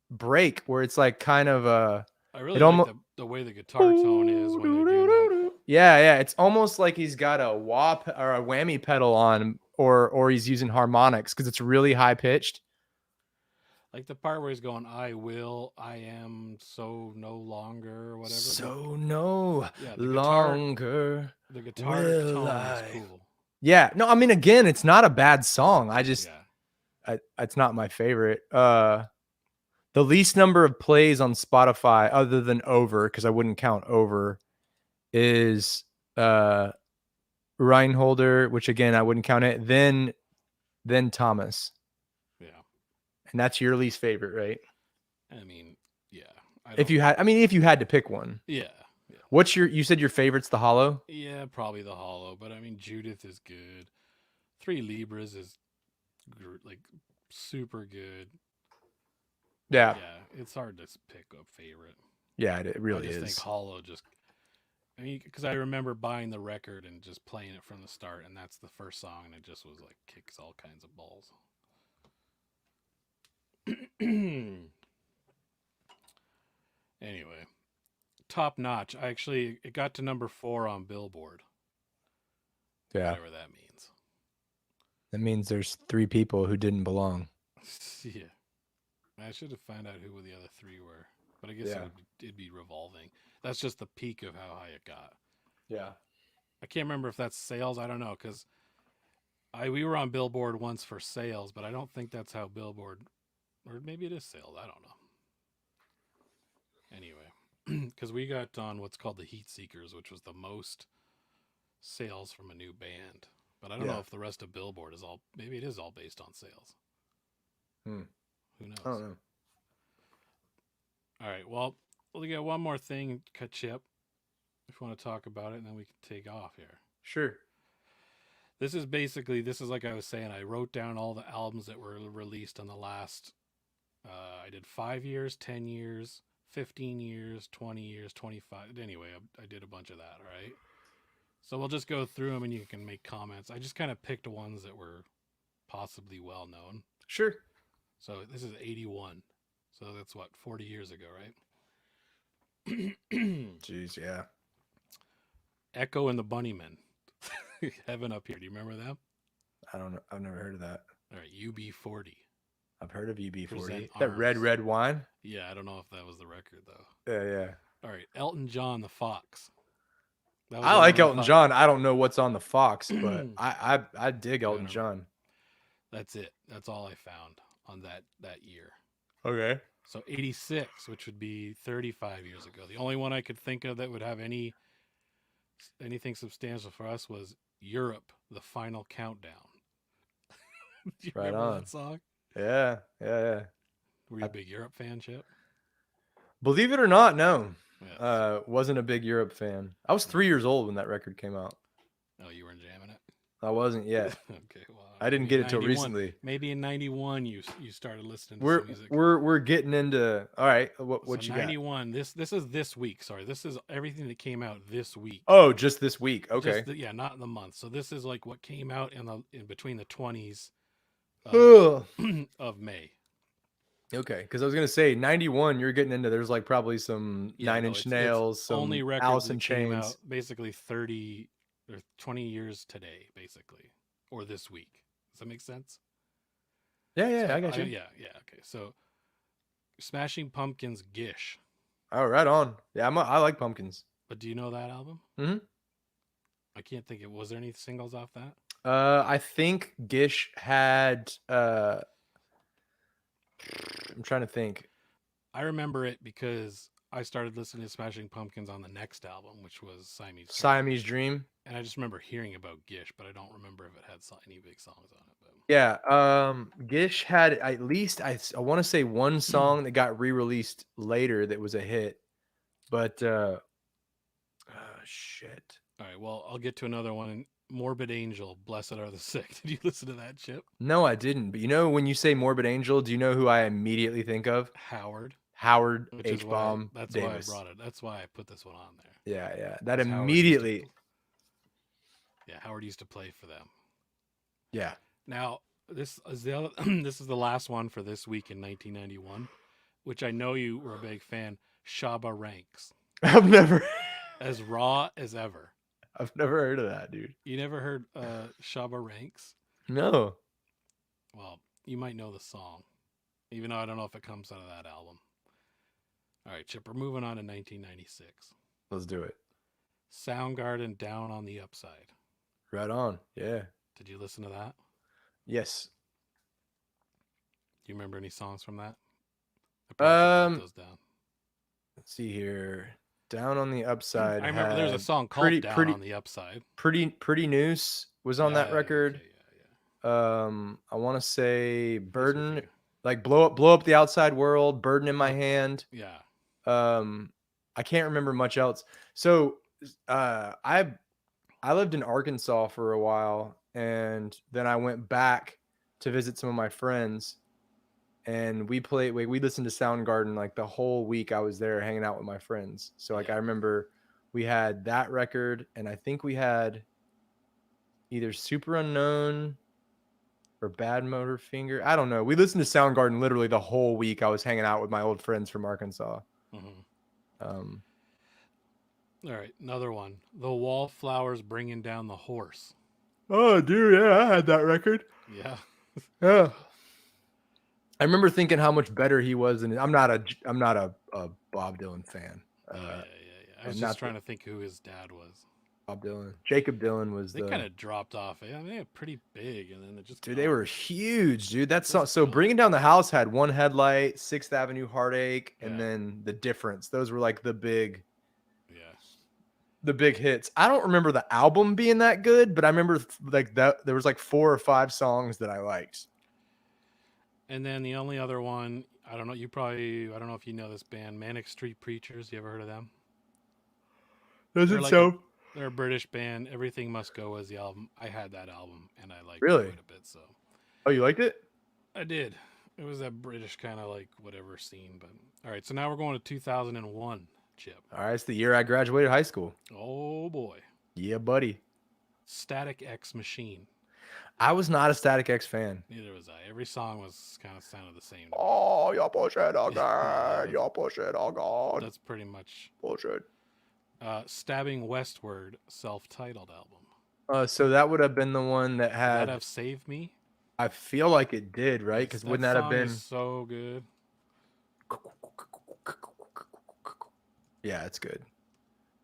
break where it's like kind of I it really like almost the way the guitar tone is when they're doing that. yeah, yeah. It's almost like he's got a or a whammy pedal on or he's using harmonics because it's really high pitched. Like the part where he's going, "I will, I am so no longer," or whatever. So no Yeah, longer the guitar will tone is I. cool. Yeah, no, I mean again, it's not a bad song. Yeah, It's not my favorite. The least number of plays on Spotify other than Over, because I wouldn't count Over, is Reinholder, which again I wouldn't count it. Then Thomas. yeah. And that's your least favorite, right? I mean, yeah. I If don't. you had if you had to pick one. Yeah, yeah, What's you said your favorite's the Hollow? yeah. Probably the Hollow, but I mean, Judith is good. Three Libras is like super good. But Yeah. yeah, it's hard to pick a favorite. Yeah, it I really just think is. Hollow just. I mean, because I remember buying the record and just playing it from the start, and that's the first song, and it just was like kicks all kinds of balls. Anyway, top notch. It got to number 4 on Billboard. Yeah. Whatever that means. That means there's 3 people who didn't belong. Yeah, I should have found out who the other 3 were, but I guess Yeah. it'd be revolving. That's just the peak of how high it got. Yeah. I can't remember if that's sales. I don't know because we were on Billboard once for sales, but I don't think that's how Billboard, or maybe it is sales. I don't know. Anyway, because we got on what's called the Heat Seekers, which was the most sales from a new band. But I don't know if the rest of Billboard is all. Maybe it is all based on sales. Hmm. Who knows? I don't know. All right. Well, we'll get one more thing, Chip, if you want to talk about it, and then we can take off here. Sure. This is like I was saying. I wrote down all the albums that were released on the last. I did 5 years, 10 years, 15 years, 20 years, 25. Anyway, I did a bunch of that. All right. So we'll just go through them and you can make comments. I just kind of picked ones that were possibly well known. Sure. So this is 81. So that's what, 40 years ago, right? Jeez, yeah. Echo and the Bunnymen. Heaven Up Here. Do you remember them? I don't know. I've never heard of that. All right, UB40. I've heard of UB40. Present That Arms. red wine? Yeah, I don't know if that was the record, though. Yeah, yeah. All right, Elton John, The Fox. I like Elton John. I don't know what's on the Fox, but I dig Elton Whatever. John. That's it. That's all I found on that year. Okay. So 86, which would be 35 years ago. The only one I could think of that would have anything substantial for us was Europe, The Final Countdown. Do you remember that song? Yeah, yeah, yeah. Were you a big Europe fan, Chip? Believe it or not, no. Yes. Wasn't a big Europe fan. I was 3 years old when that record came out. Oh, you weren't jamming it? I wasn't yet. Okay, well, I didn't get it till recently. Maybe in '91 you started listening to We're some music. we're getting into all right. What So you 91. This is this week. Sorry, this is everything that came out this week. Oh, just this week. Okay. Yeah, not in the month. So this is like what came out in between the 20s Ugh. of May. Okay, because I was gonna say 91. You're getting into there's like probably some Yeah, Nine no, Inch it's Nails, only some records Alice in that came Chains. out basically 30 or 20 years today, basically, or this week. Does that make sense? Yeah, So yeah, I got you. yeah, okay. So Smashing Pumpkins Gish. Oh, right on. Yeah, I like pumpkins. But do you know that album? Hmm. I can't think of, was there any singles off that? I think Gish had. I'm trying to think. I remember it because I started listening to Smashing Pumpkins on the next album, which was Siamese Dream. Siamese Dream. And I just remember hearing about Gish, but I don't remember if it had any big songs on it. Yeah, Gish had at least I want to say one But song that got re-released later that was a hit, but shit. all right, well, I'll get to another one. Morbid Angel, Blessed Are the Sick. Did you listen to that, Chip? No, I didn't. But you know, when you say Morbid Angel, do you know who I immediately think of? Howard, Howard which is H. why Bomb that's why I Davis. brought it. That's why I put this one on there. Yeah, yeah. That Because Howard used to, immediately. yeah, Howard used to play for them. Yeah. Now this is the other, this is the last one for this week in 1991, which I know you were a big fan. Shaba Ranks, I've never as raw as ever. I've never heard of that, dude. You never heard Shaba Ranks? No. Well, you might know the song, even though I don't know if it comes out of that album. All right, Chip, we're moving on to 1996. Let's do it. Soundgarden, Down on the Upside. Right on. Yeah. Did you listen to that? Yes. Do you remember any songs from that? I probably should write those down. Let's see here. Down on the Upside. I remember there's a song called Down on the Upside. Pretty Noose was on that record. Okay, yeah. I want to say Burden, like blow up the outside world, Burden in my hand. Yeah. I can't remember much else. So, I lived in Arkansas for a while, and then I went back to visit some of my friends, and we listened to Soundgarden like the whole week I was there hanging out with my friends. So like, I remember we had that record, and I think we had either Super Unknown or Bad Motor Finger. I don't know. We listened to Soundgarden literally the whole week I was hanging out with my old friends from Arkansas. All right, another one. The Wallflowers, Bringing Down the Horse. Oh, dude, yeah, I had that record. Yeah. Yeah. I remember thinking how much better he was, and I'm not a Bob Dylan fan. Yeah. I was just trying to think who his dad was. Bob Dylan. Jacob Dylan was. They kind of dropped off. I mean, they were pretty big, and then it just. Dude, they were huge, dude. That's so. Bringing Down the House had One Headlight, Sixth Avenue Heartache, and then The Difference. Those were like the big. Yeah. The big hits. I don't remember the album being that good, but I remember like that there was like 4 or 5 songs that I liked. And then the only other one, I don't know. I don't know if you know this band, Manic Street Preachers. You ever heard of them? They're a British band. Everything Must Go was the album. I had that album, and I liked it quite a bit. So. Oh, you liked it? I did. It was that British kind of like whatever scene. But all right, so now we're going to 2001, Chip. All right, it's the year I graduated high school. Oh boy. Yeah, buddy. Static X Machine. I was not a Static X fan. Neither was I. Every song was kind of sounded the same. Oh, you're bullshit, oh god. You're bullshit, oh god. That's pretty much bullshit. Stabbing Westward, self-titled album. So that would have been the one that had. Would that have Saved Me? I feel like it did, right? Because wouldn't that have been so good? Yeah, it's good.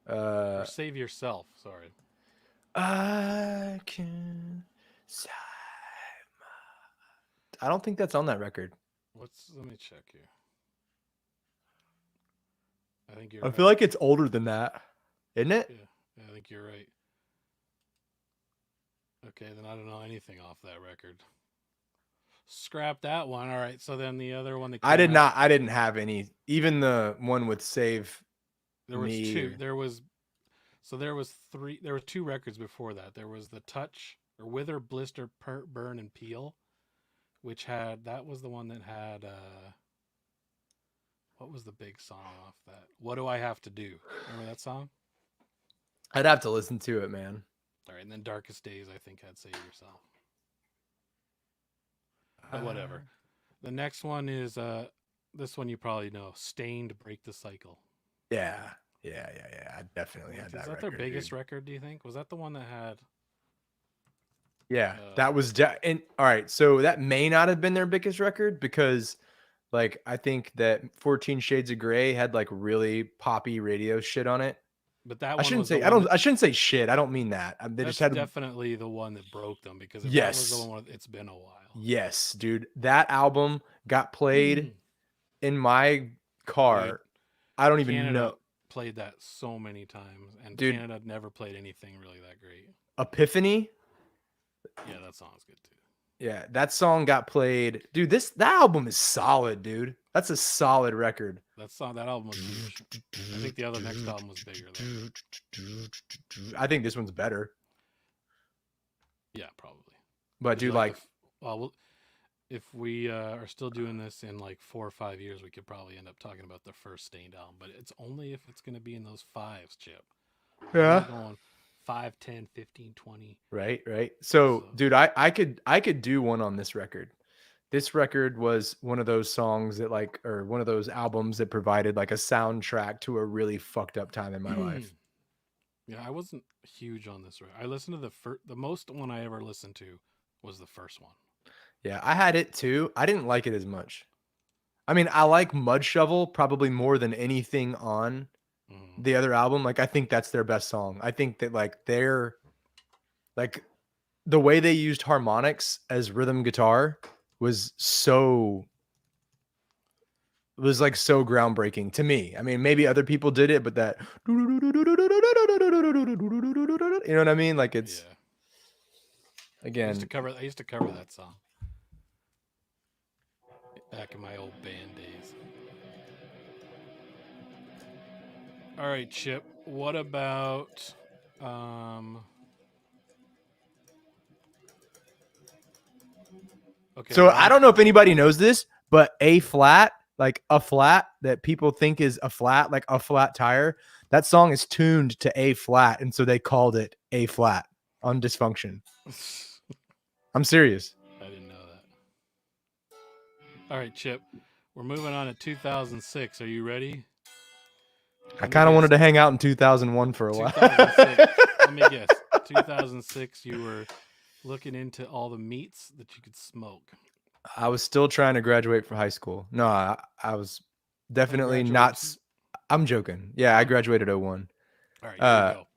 Or Save Yourself. Sorry. I can. I don't think that's on that record. Let me check here. I think you're. I feel like it's older than that, isn't it? Yeah, I think you're right. Okay, then I don't know anything off that record. Scrap that one. All right, so then the other one that I didn't have any. Even the one with Save. There was two. There was 3. There were 2 records before that. There was the Touch or Wither, Blister, Burn, and Peel, which that was the one that had. What was the big song off that? What Do I Have to Do? Remember that song? I'd have to listen to it, man. All right, and then Darkest Days, I think, had Save Yourself. But whatever. The next one is this one you probably know. Stained Break the Cycle. Yeah, yeah. I definitely Like, had is that that their record, biggest dude. record, do you think? Was that the one that had Yeah, that uh was and all right. So that may not have been their biggest record because, like, I think that 14 Shades of Grey had like really poppy radio shit on it. but that I one shouldn't was the say one that I shouldn't say shit. I don't mean that. They just that's had definitely the one that broke them because if that was the yes, one where it's been a while. yes, dude. That album got played Played in my car. I don't even Canada know, played that so many times and dude. Canada never played anything really that great. Epiphany. Yeah, that song's good too. Yeah, that song got played. Dude, that album is solid, dude. That's a solid record. That album was huge. I think the other next album was bigger though. I think this one's better. Yeah, probably. But Did you dude, like like, if we are still doing this in like 4 or 5 years, we could probably end up talking about the first Stained album, but it's only if it's going to be in those fives, Chip. We're yeah. not going 5, 10, 15, 20. Right. So, So, dude, I could do one on this record. This record was one of those songs that like or one of those albums that provided like a soundtrack to a really fucked up time in my life. yeah, I wasn't huge on this. I listened to the most one I ever listened to was the first one. Yeah, I had it too. I didn't like it as much. I mean, I like Mud Shovel probably more than anything on Mm. the other album. Like I think that's their best song. I think that like they're like the way they used harmonics as rhythm guitar was so was like so groundbreaking to me. I mean, maybe other people did it, but that you know what I mean? Like it's Yeah, again, I used to cover that song back in my old band days. All right, Chip. What about um? Okay, so I one. don't know if anybody knows this, but A flat, like a flat that people think is a flat, like a flat tire, that song is tuned to A flat. And so they called it A flat on Dysfunction. I'm serious. I didn't know that. All right, Chip. We're moving on to 2006. Are you ready? I Let me kind of wanted guess. to hang out in 2001 for a while. 2006. Let me guess. 2006. You were looking into all the meats that you could smoke. I was still trying to graduate from high school. No, I was Gonna definitely graduate. not. I'm joking. Yeah, I graduated '01. All right, here we Uh, go.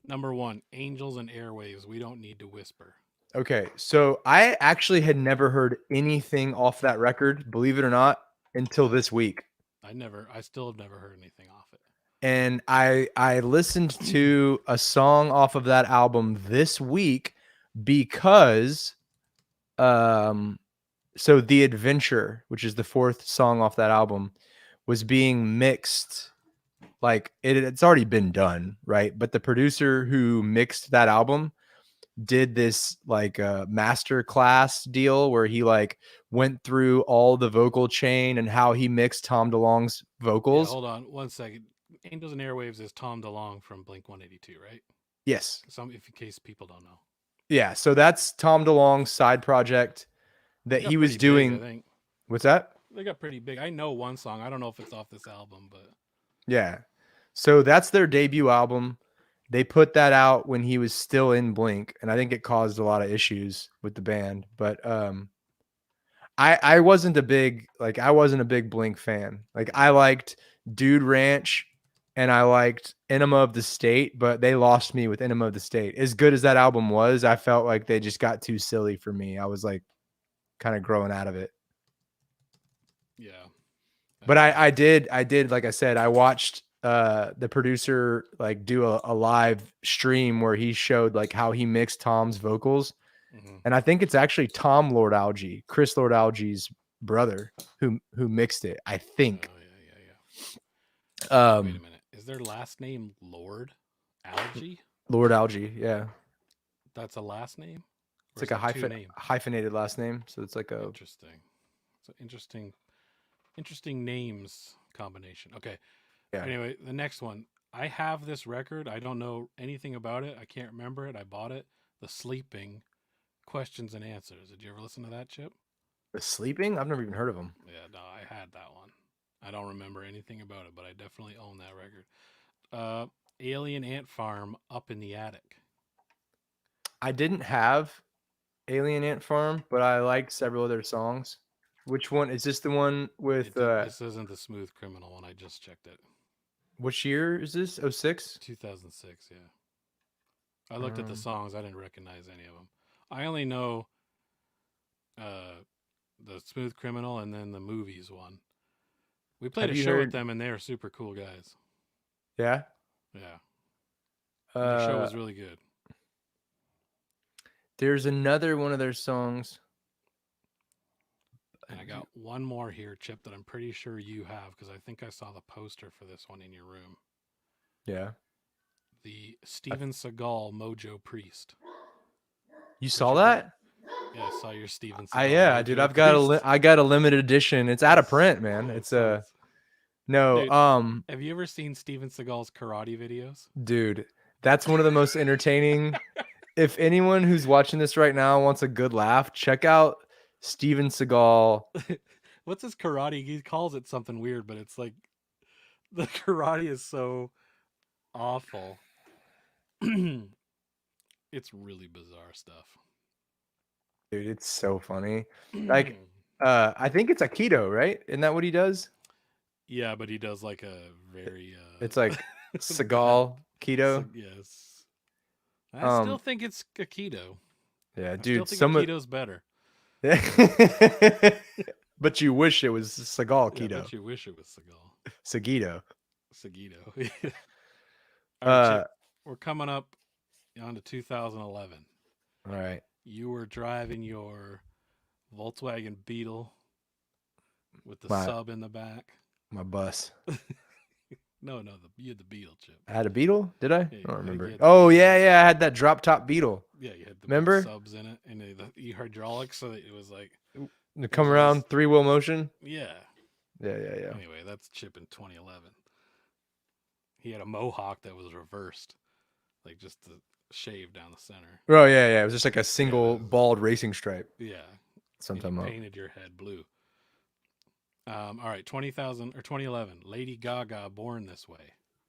Number one, Angels and Airwaves. We don't need to whisper. okay, so I actually had never heard anything off that record, believe it or not, until this week. I still have never heard anything off it. And I listened to a song off of that album this week because so The Adventure, which is the fourth song off that album, was being mixed like it's already been done, right? But the producer who mixed that album did this like master class deal where he like went through all the vocal chain and how he mixed Tom DeLonge's Yeah, vocals. hold on one second. Angels and Airwaves is Tom DeLonge from Blink 182, right? Yes. If in case people don't know, Yeah. So that's Tom DeLonge's side project they that he got was pretty big. I doing. think What's that? they got pretty big. I know one song. I don't know if it's off this album, but Yeah. So that's their debut album. They put that out when he was still in Blink, and I think it caused a lot of issues with the band. But I wasn't a big Blink fan. Like I liked Dude Ranch and I liked Enema of the State, but they lost me with Enema of the State. As good as that album was, I felt like they just got too silly for me. I was like kind of growing out of it. yeah, But I did like I said, I watched the producer like do a live stream where he showed like how he mixed Tom's vocals. mm-hmm. And I think it's actually Tom Lord Alge, Chris Lord Alge's brother who mixed it. I think. Oh yeah. Wait a Um, minute. Is their last name Lord Algie? Lord Alge, yeah. That's a last name, It's or is like a that two names? hyphenated last name, so it's like a Interesting. So interesting names combination. Okay. yeah. Anyway, the next one. I have this record. I don't know anything about it. I can't remember it. I bought it. The Sleeping Questions and Answers. Did you ever listen to that, Chip? The Sleeping? I've never even heard of them. Yeah, no, I had that one. I don't remember anything about it, but I definitely own that record. Alien Ant Farm, Up in the Attic. I didn't have Alien Ant Farm, but I like several of their songs. Which one is this? The one with This isn't the Smooth Criminal one. I just checked it. which year is this? 06? 2006. Yeah, I looked at the Um, songs. I didn't recognize any of them. I only know uh, the Smooth Criminal and then the movies one. We played have a you show with heard? them, and they are super cool guys. Yeah. Yeah, their show Uh, was really good. there's another one of their songs. And I got one more here, Chip, that I'm pretty sure you have because I think I saw the poster for this one in your room. Yeah. The I, Steven Seagal Mojo Priest. you saw Richard Dor- that? Yeah, I saw your Steven I Seagal yeah, dude. Mojo Priest. I got a limited edition. It's out of print, man. Oh, It's a sucks. no. Dude, have you ever seen Steven Seagal's karate videos? Dude, that's one of the most entertaining. If anyone who's watching this right now wants a good laugh, check out Steven Seagal. What's his karate? He calls it something weird, but it's like the karate is so awful. It's really bizarre stuff. Dude, it's so funny. Like, I think it's Aikido, right? Isn't that what he does? Yeah, but he does like a very It's like bad. Seagal Keto. Yes, I still Um, think it's Aikido. yeah, I still dude. think Some of, Aikido's better. but you wish it was Seagal Yeah, I Keto, bet you wish it was Seagal. Sagito. Sagito. All right, Uh, Chip. We're coming up on to 2011. all right, You were driving your Volkswagen Beetle with the my sub in the back. my bus. No, you had the Beetle, Chip. I had a Beetle, did I? Yeah, I don't I think you remember. had the Oh Beetle. yeah, yeah. I had that drop top Beetle. Yeah, you had the big Remember? subs in it, and the hydraulics, so that it was like To it come was around 3-wheel motion. yeah. Yeah, yeah, yeah. Anyway, that's Chip in 2011. He had a mohawk that was reversed, like just the shave down the center. Oh yeah, yeah. It was just like a Yeah, single bald racing stripe. yeah. And you Sometime up. painted your head blue. All right, 20,000 or 2011. Lady Gaga, Born This Way.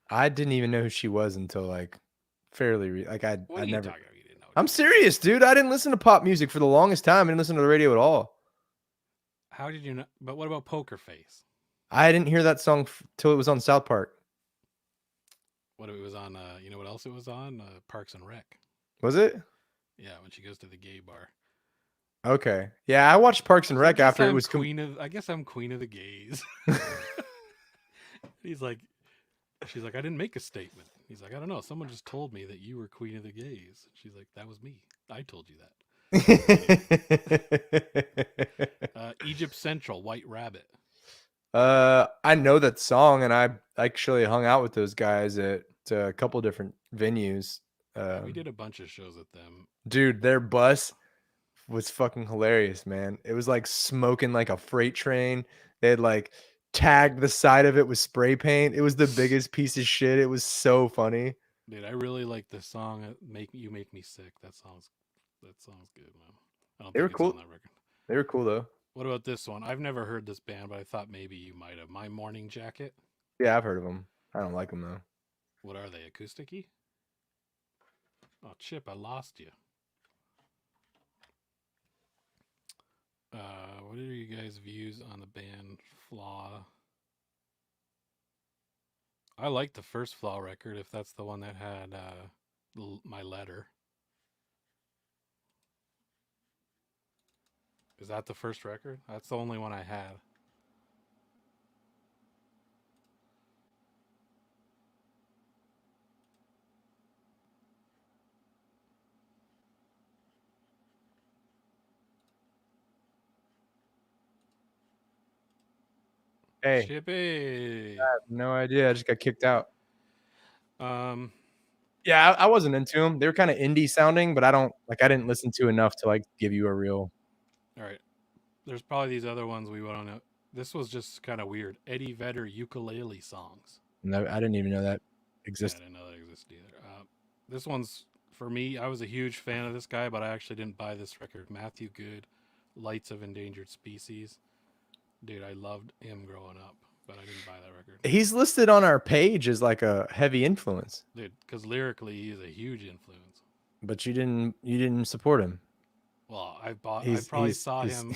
I didn't even know who she was until like fairly like What I are you never. talking about? You didn't know? I'm serious, dude. I didn't listen to pop music for the longest time. I didn't listen to the radio at all. How did you know? But what about Poker Face? I didn't hear that song till it was on South Park. What it was on? You know what else it was on? Parks and Rec. Was it? Yeah, when she goes to the gay bar. Okay. Yeah, I watched Parks and I Rec guess after it I'm was. queen of. I guess I'm queen of the gays. He's like, she's like, I didn't make a statement. He's like, I don't know. Someone just told me that you were queen of the gays. She's like, that was me. I told you that. Egypt Central, White Rabbit. I know that song, and I actually hung out with those guys at a couple different venues. We did a bunch of shows with them. Dude, their bus was fucking hilarious, man. It was like smoking like a freight train. They had like tagged the side of it with spray paint. It was the biggest piece of shit. It was so funny. Dude, I really like the song "Make Me Sick." That song's good, man. I don't They were think it's cool. on that record. They were cool though. What about this one? I've never heard this band, but I thought maybe you might have. My Morning Jacket. Yeah, I've heard of them. I don't like them though. What are they? Acousticy? Oh, Chip, I lost you. What are you guys' views on the band Flaw? I like the first Flaw record, if that's the one that had My Letter. Is that the first record? That's the only one I had. Hey, Chippy. I have no idea. I just got kicked out. Um, Yeah, I wasn't into them. They were kind of indie sounding, but I don't like. I didn't listen to enough to like give you a real. all right. There's probably these other ones we went on. This was just kind of weird. Eddie Vedder ukulele songs. No, I didn't even know that Yeah, I existed. didn't know that existed either. This one's for me. I was a huge fan of this guy, but I actually didn't buy this record. Matthew Good, Lights of Endangered Species. Dude, I loved him growing up, but I didn't buy that record. He's listed on our page as like a heavy influence, Dude, because lyrically he's a huge influence. but you didn't support him. Well, I He's probably he's saw he's him.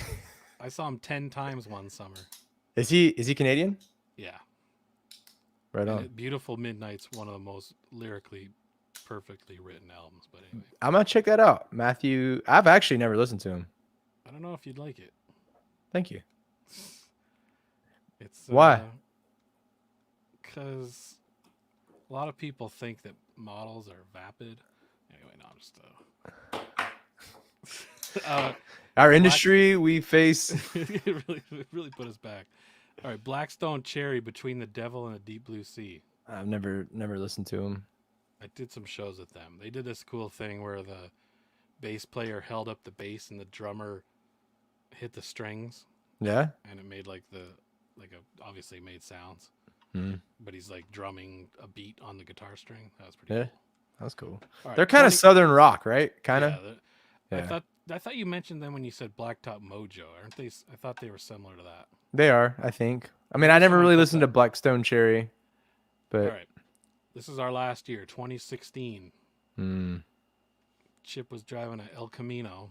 I saw him 10 times one summer. is he Canadian? Yeah, Right and on. Beautiful Midnight's one of the most lyrically perfectly written albums. But anyway, I'm gonna check that out, Matthew. I've actually never listened to him. I don't know if you'd like it. Thank you. It's Why? Because a lot of people think that models are vapid. Anyway, no, I'm just Our industry, we face. it really put us back. All right, Blackstone Cherry, Between the Devil and the Deep Blue Sea. I've never listened to him. I did some shows with them. They did this cool thing where the bass player held up the bass and the drummer hit the strings, Yeah. and it made obviously made sounds. Mm. But he's like drumming a beat on the guitar string. That was pretty Yeah. cool. That's cool. All right, They're kind of southern rock, right? Kind of. Yeah, I thought you mentioned them when you said Blacktop Mojo, aren't they? I thought they were similar to that. They are, I think. I mean, I never really listened to Blackstone Cherry, but all right, this is our last year, 2016. Chip was driving a El Camino.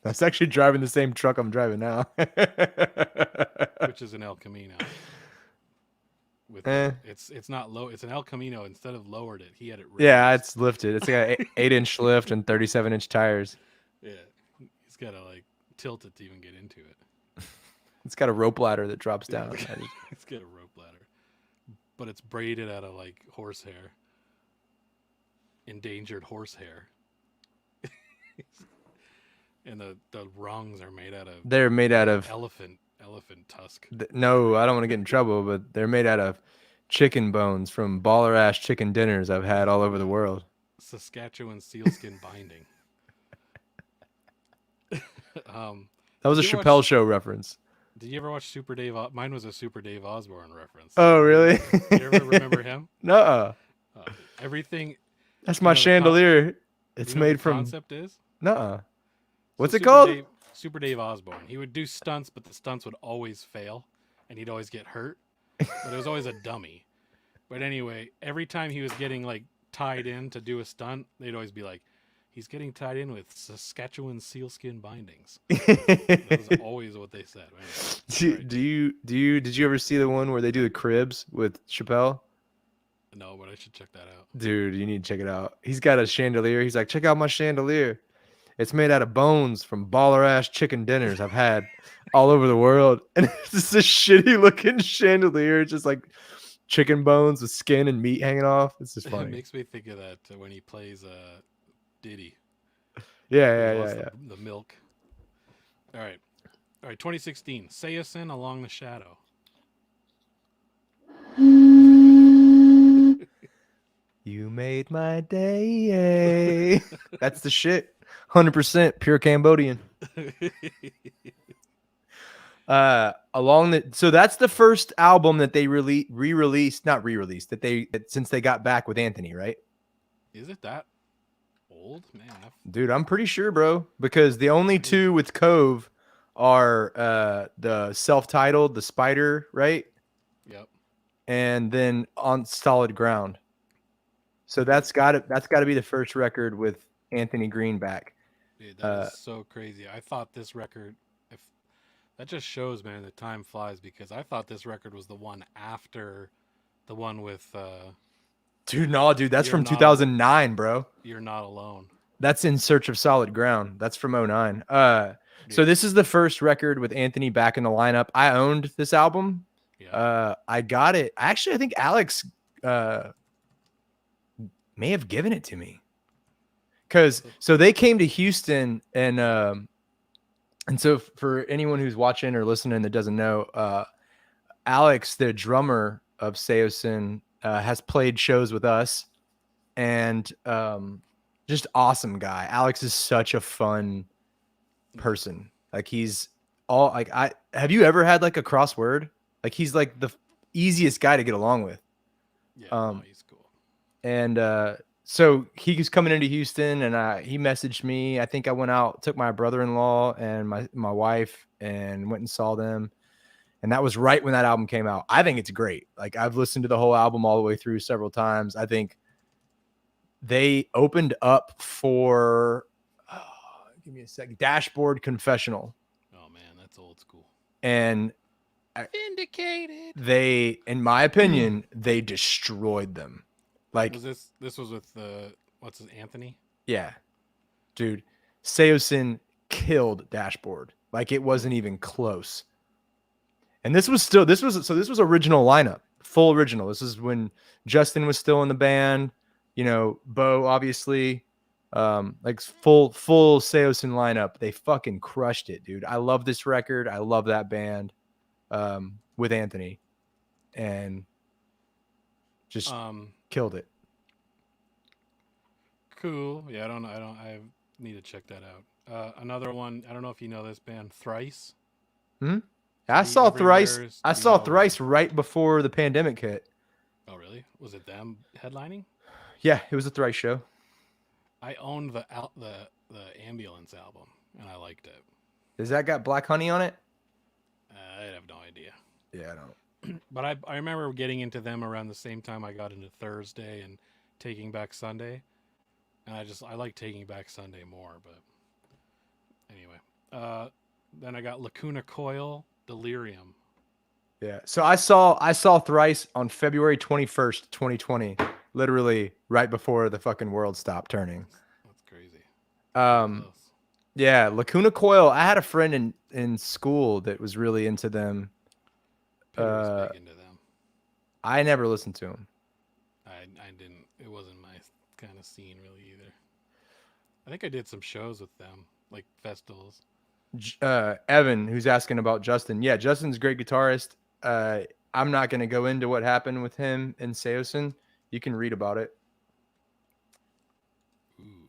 That's actually driving the same truck I'm driving now. Which is an El Camino. It's not low. It's an El Camino. Instead of lowered it, he had it raised. Yeah, it's lifted. It's got an 8-inch lift and 37-inch tires. Yeah, he's got to like tilt it to even get into it. It's got a rope ladder that drops down. It's got a rope ladder, but it's braided out of like horsehair, endangered horsehair, and the rungs are made out of. They're made out of elephant tusk. No, I don't want to get in trouble, but they're made out of chicken bones from baller ass chicken dinners I've had all over the world. Saskatchewan sealskin binding. That was a Chappelle Show reference. Did you ever watch Super Dave? Mine was a Super Dave Osborne reference. Oh, really? You ever remember him? No. Everything. That's my chandelier. It's made from. Concept is? Nuh-uh. What's it called? Super Dave Osborne. He would do stunts, but the stunts would always fail, and he'd always get hurt. But it was always a dummy. But anyway, every time he was getting like tied in to do a stunt, they'd always be like, "He's getting tied in with Saskatchewan sealskin bindings." That was always what they said. Anyway, did you ever see the one where they do the cribs with Chappelle? No, but I should check that out. Dude, you need to check it out. He's got a chandelier. He's like, check out my chandelier. It's made out of bones from baller ass chicken dinners I've had all over the world. And it's just a shitty looking chandelier, just like chicken bones with skin and meat hanging off. It's just funny. It makes me think of that when he plays Diddy. Yeah. The milk. All right. 2016. Sayasin Along the Shadow. You made my day. That's the shit. 100% pure Cambodian. So that's the first album that they since they got back with Anthony, right? Is it that old, man? Dude, I'm pretty sure, bro, because the only two with Cove are the self-titled, the Spider, right? Yep. And then On Solid Ground. So that's got to be the first record with Anthony Green back. Dude, that is so crazy. I thought this record, that just shows, man, that time flies, because I thought this record was the one after the one with Dude, that's from 2009, bro. You're Not Alone. That's In Search of Solid Ground. That's from 2009. So this is the first record with Anthony back in the lineup. I owned this album. Yeah. I got it. Actually, I think Alex may have given it to me. So they came to Houston, and so for anyone who's watching or listening that doesn't know, Alex, the drummer of Sayosin, has played shows with us, and just awesome guy. Alex is such a fun person. Like he's all like have you ever had like a crossword? Like he's like the easiest guy to get along with. Yeah, he's cool. And So he was coming into Houston, and he messaged me. I think I went out, took my brother-in-law and my wife, and went and saw them. And that was right when that album came out. I think it's great. Like, I've listened to the whole album all the way through several times. I think they opened up for, give me a second, Dashboard Confessional. Oh man, that's old school. And Vindicated. they, in my opinion, they destroyed them. Like, Was this was with what's his Anthony? yeah, dude, Seosin killed Dashboard. Like, it wasn't even close. And this was original lineup, full original. This is when Justin was still in the band, Bo, obviously, like full Seosin lineup. They fucking crushed it, dude. I love this record. I love that band, with Anthony, and just killed it. Cool. Yeah, I need to check that out. Another one, I don't know if you know this band, Thrice. I saw Thrice. I saw know Thrice right before the pandemic hit. Oh, really? Was it them headlining? Yeah, it was a Thrice show. I owned the Ambulance album, and I liked it. Does that got Black Honey on it? I have no idea. Yeah, I don't. But I remember getting into them around the same time I got into Thursday and Taking Back Sunday, and I like Taking Back Sunday more. But anyway, then I got Lacuna Coil, Delirium. Yeah. So I saw Thrice on February 21st, 2020, literally right before the fucking world stopped turning. That's crazy. Yeah, Lacuna Coil. I had a friend in school that was really into them. Peter was big into them. I never listened to them. I didn't. It wasn't my kind of scene really either. I think I did some shows with them, like festivals. Evan, who's asking about Justin. Yeah, Justin's a great guitarist. I'm not going to go into what happened with him and Seosin. You can read about it. Ooh.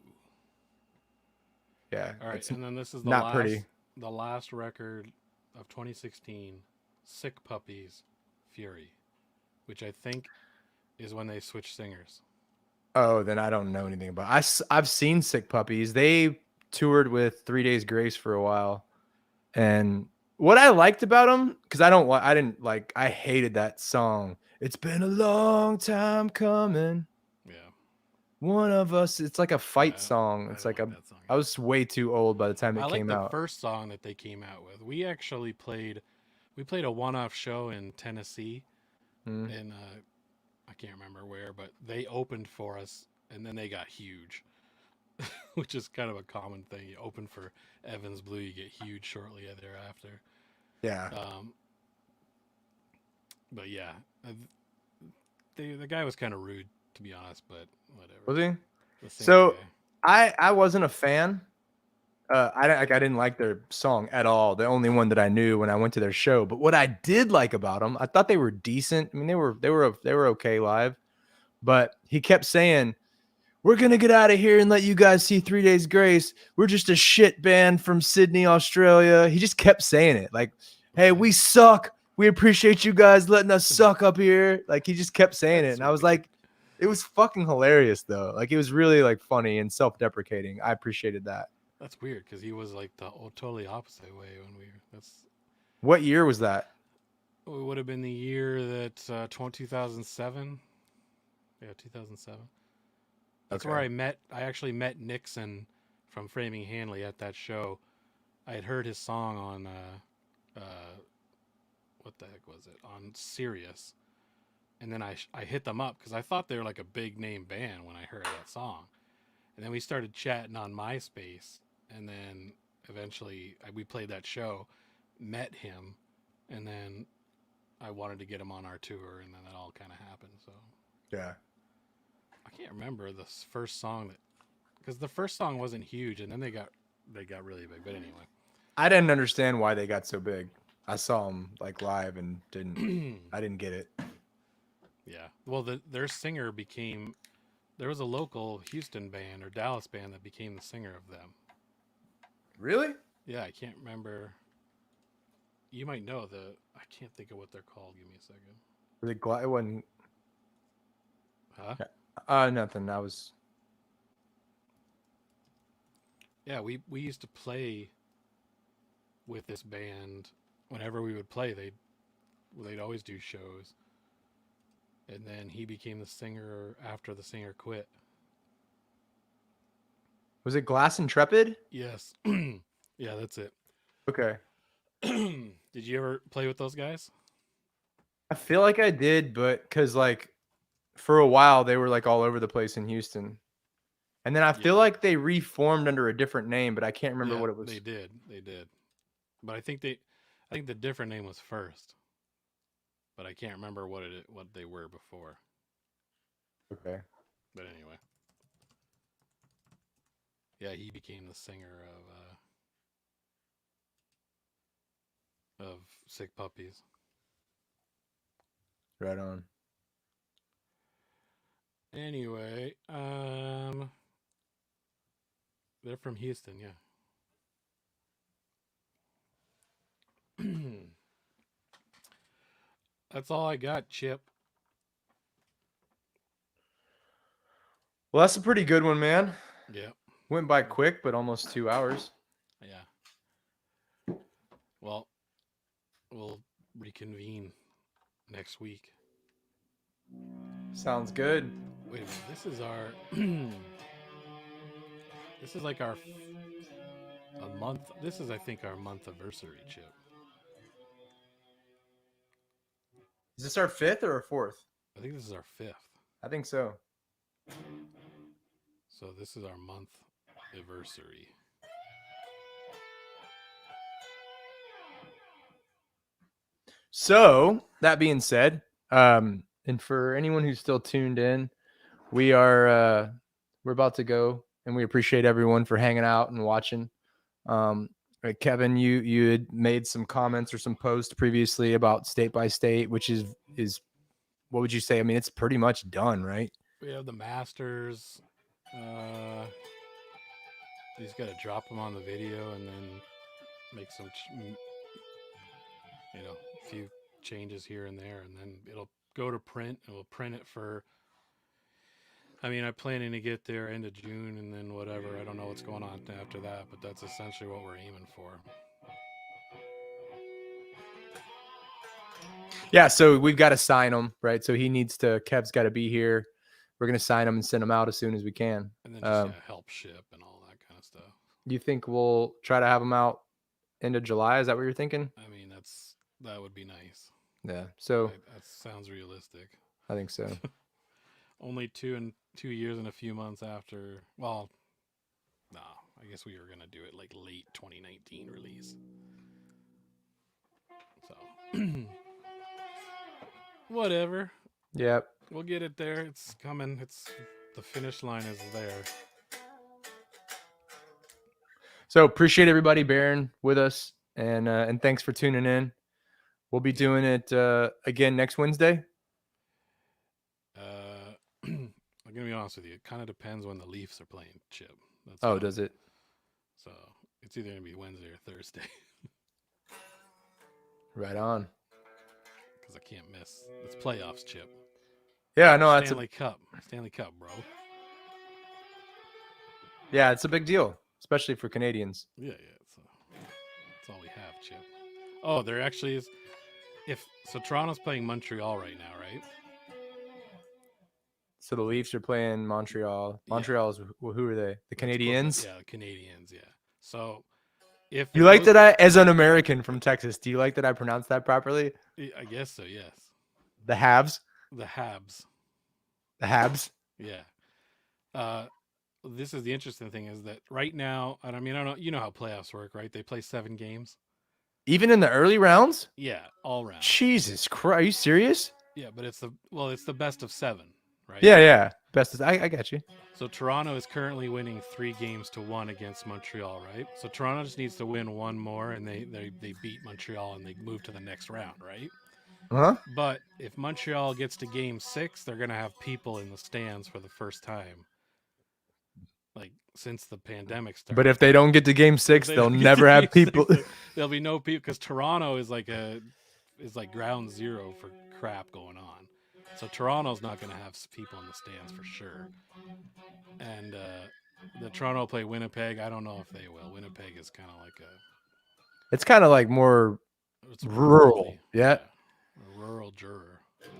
Yeah. All right, and then this is the last record of 2016, Sick Puppies, Fury, which I think is when they switched singers. Oh, then I don't know anything about it. I've seen Sick Puppies. They toured with 3 Days Grace for a while. And what I liked about them, because I hated that song. It's been a long time coming. Yeah. One of us, it's like a fight song. It's like that song. I was way too old by the time it came out. I like the first song that they came out with. We actually played a one-off show in Tennessee, and I can't remember where, but they opened for us, and then they got huge, which is kind of a common thing. You open for Evans Blue, you get huge shortly thereafter. Yeah. But yeah, the guy was kind of rude, to be honest, but whatever. Was he? So I wasn't a fan. I didn't like their song at all. The only one that I knew when I went to their show. But what I did like about them, I thought they were decent. I mean, they were okay live. But he kept saying, "We're gonna get out of here and let you guys see 3 Days Grace. We're just a shit band from Sydney, Australia." He just kept saying it, like, "Hey, we suck. We appreciate you guys letting us suck up here." Like, he just kept saying it, and I was like, it was fucking hilarious though. Like, it was really like funny and self-deprecating. I appreciated that. That's weird because he was like the totally opposite way when we. What year was that? It would have been the year that 2007. Yeah, 2007. That's where I actually met Nixon from Framing Hanley at that show. I had heard his song on what the heck was it? On Sirius. And then I hit them up because I thought they were like a big name band when I heard that song. And then we started chatting on MySpace, and then eventually we played that show, met him, and then I wanted to get him on our tour, and then that all kind of happened. So yeah. I can't remember the first song because the first song wasn't huge, and then they got really big. But anyway, I didn't understand why they got so big. I saw them like live and I didn't get it. Yeah, well, their singer became. There was a local Houston band or Dallas band that became the singer of them. Really? Yeah, I can't remember. You might know I can't think of what they're called. Give me a second. It wasn't. Huh? Nothing. I was Yeah, we used to play with this band. Whenever we would play, they'd always do shows. And then he became the singer after the singer quit. Was it Glass Intrepid? Yes. Yeah, that's it. Okay. Did you ever play with those guys? I feel like I did, but because like for a while they were like all over the place in Houston. And then I feel Yeah. like they reformed under a different name, but I can't remember Yeah, what it they was. did. They did. But I think the different name was first, but I can't remember what they were before. Okay. But anyway, yeah, he became the singer of Sick Puppies. Right on. Anyway, they're from Houston, yeah. That's all I got, Chip. Well, that's a pretty good one, man. Yeah, Went by quick, but almost 2 hours. yeah. Well, we'll reconvene next week. Sounds good. Wait a minute. This is our. This is like our a month. This is, I think, our month anniversary, Chip. Is this our fifth or our fourth? I think this is our fifth. I think so. So this is our month anniversary. So that being said, and for anyone who's still tuned in, we're about to go, and we appreciate everyone for hanging out and watching. Kevin, you had made some comments or some posts previously about state by state, which is what would you say? I mean, it's pretty much done, right? We have the Masters. You just got to drop them on the video and then make some, a few changes here and there, and then it'll go to print, and we'll print it for. I mean, I'm planning to get there end of June, and then whatever. I don't know what's going on after that, but that's essentially what we're aiming for. Yeah, so we've got to sign him, right? So Kev's got to be here. We're gonna sign him and send him out as soon as we can. And then just help ship and all that kind of stuff. Do you think we'll try to have him out end of July? Is that what you're thinking? I mean, that would be nice. Yeah. So that sounds realistic. I think so. Only 2 years and a few months after. Well, no, I guess we were gonna do it like late 2019 release. So whatever. Yep. We'll get it there. It's coming. The finish line is there. So appreciate everybody bearing with us, and thanks for tuning in. We'll be doing it again next Wednesday. I'm gonna be honest with you. It kind of depends when the Leafs are playing, Chip. Does it? So it's either gonna be Wednesday or Thursday. Right on. Because I can't miss. It's playoffs, Chip. Yeah, no, that's Stanley Cup, bro. Yeah, it's a big deal, especially for Canadians. Yeah. That's all we have, Chip. Oh, there actually is. So Toronto's playing Montreal right now, right? So the Leafs are playing Montreal. Montreal's who are they? The Canadiens? Yeah, the Canadiens, yeah. So if you like that as an American from Texas, do you like that I pronounced that properly? I guess so, yes. The Habs? The Habs. The Habs? Yeah. This is the interesting thing is that right now, and I mean, I don't know, you know how playoffs work, right? They play 7 games. Even in the early rounds? Yeah, all rounds. Jesus Christ, are you serious? Yeah, but it's the best of 7, right? Yeah. Best of, I got you. So Toronto is currently winning 3-1 against Montreal, right? So Toronto just needs to win one more, and they beat Montreal and they move to the next round, right? Huh? But if Montreal gets to Game 6, they're gonna have people in the stands for the first time, like since the pandemic started. But if they don't get to Game 6, they'll never have people. There'll be no people because Toronto is like ground zero for crap going on. So Toronto's not going to have people in the stands for sure. And The Toronto play Winnipeg. I don't know if they will. Winnipeg is kind of like It's kind of like more it's rural. rurally, Yeah. a rural juror.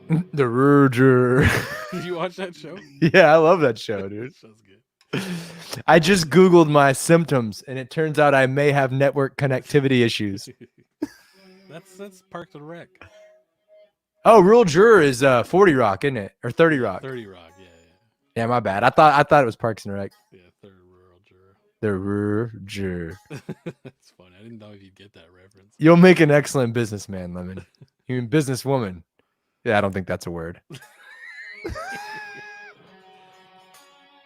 The Ruger. Did you watch that show? Yeah, I love that show, dude. That show's good. I just Googled my symptoms, and it turns out I may have network connectivity issues. That's Parks and Rec. Oh, Rural Juror is 40 Rock, isn't it? Or 30 Rock? 30 Rock, yeah. Yeah, my bad. I thought it was Parks and Rec. Yeah, third rural juror. The Ruger. That's funny. I didn't know if you'd get that reference. You'll make an excellent businessman, Lemon. You mean businesswoman? Yeah, I don't think that's a word.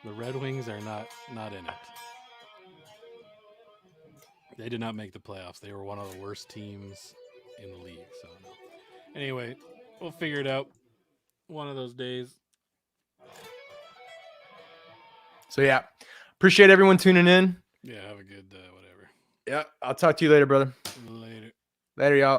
The Red Wings are not in it. They did not make the playoffs. They were one of the worst teams in the league. So, anyway, we'll figure it out one of those days. So, yeah. Appreciate everyone tuning in. Yeah, have a good whatever. Yeah, I'll talk to you later, brother. Later. Later, y'all.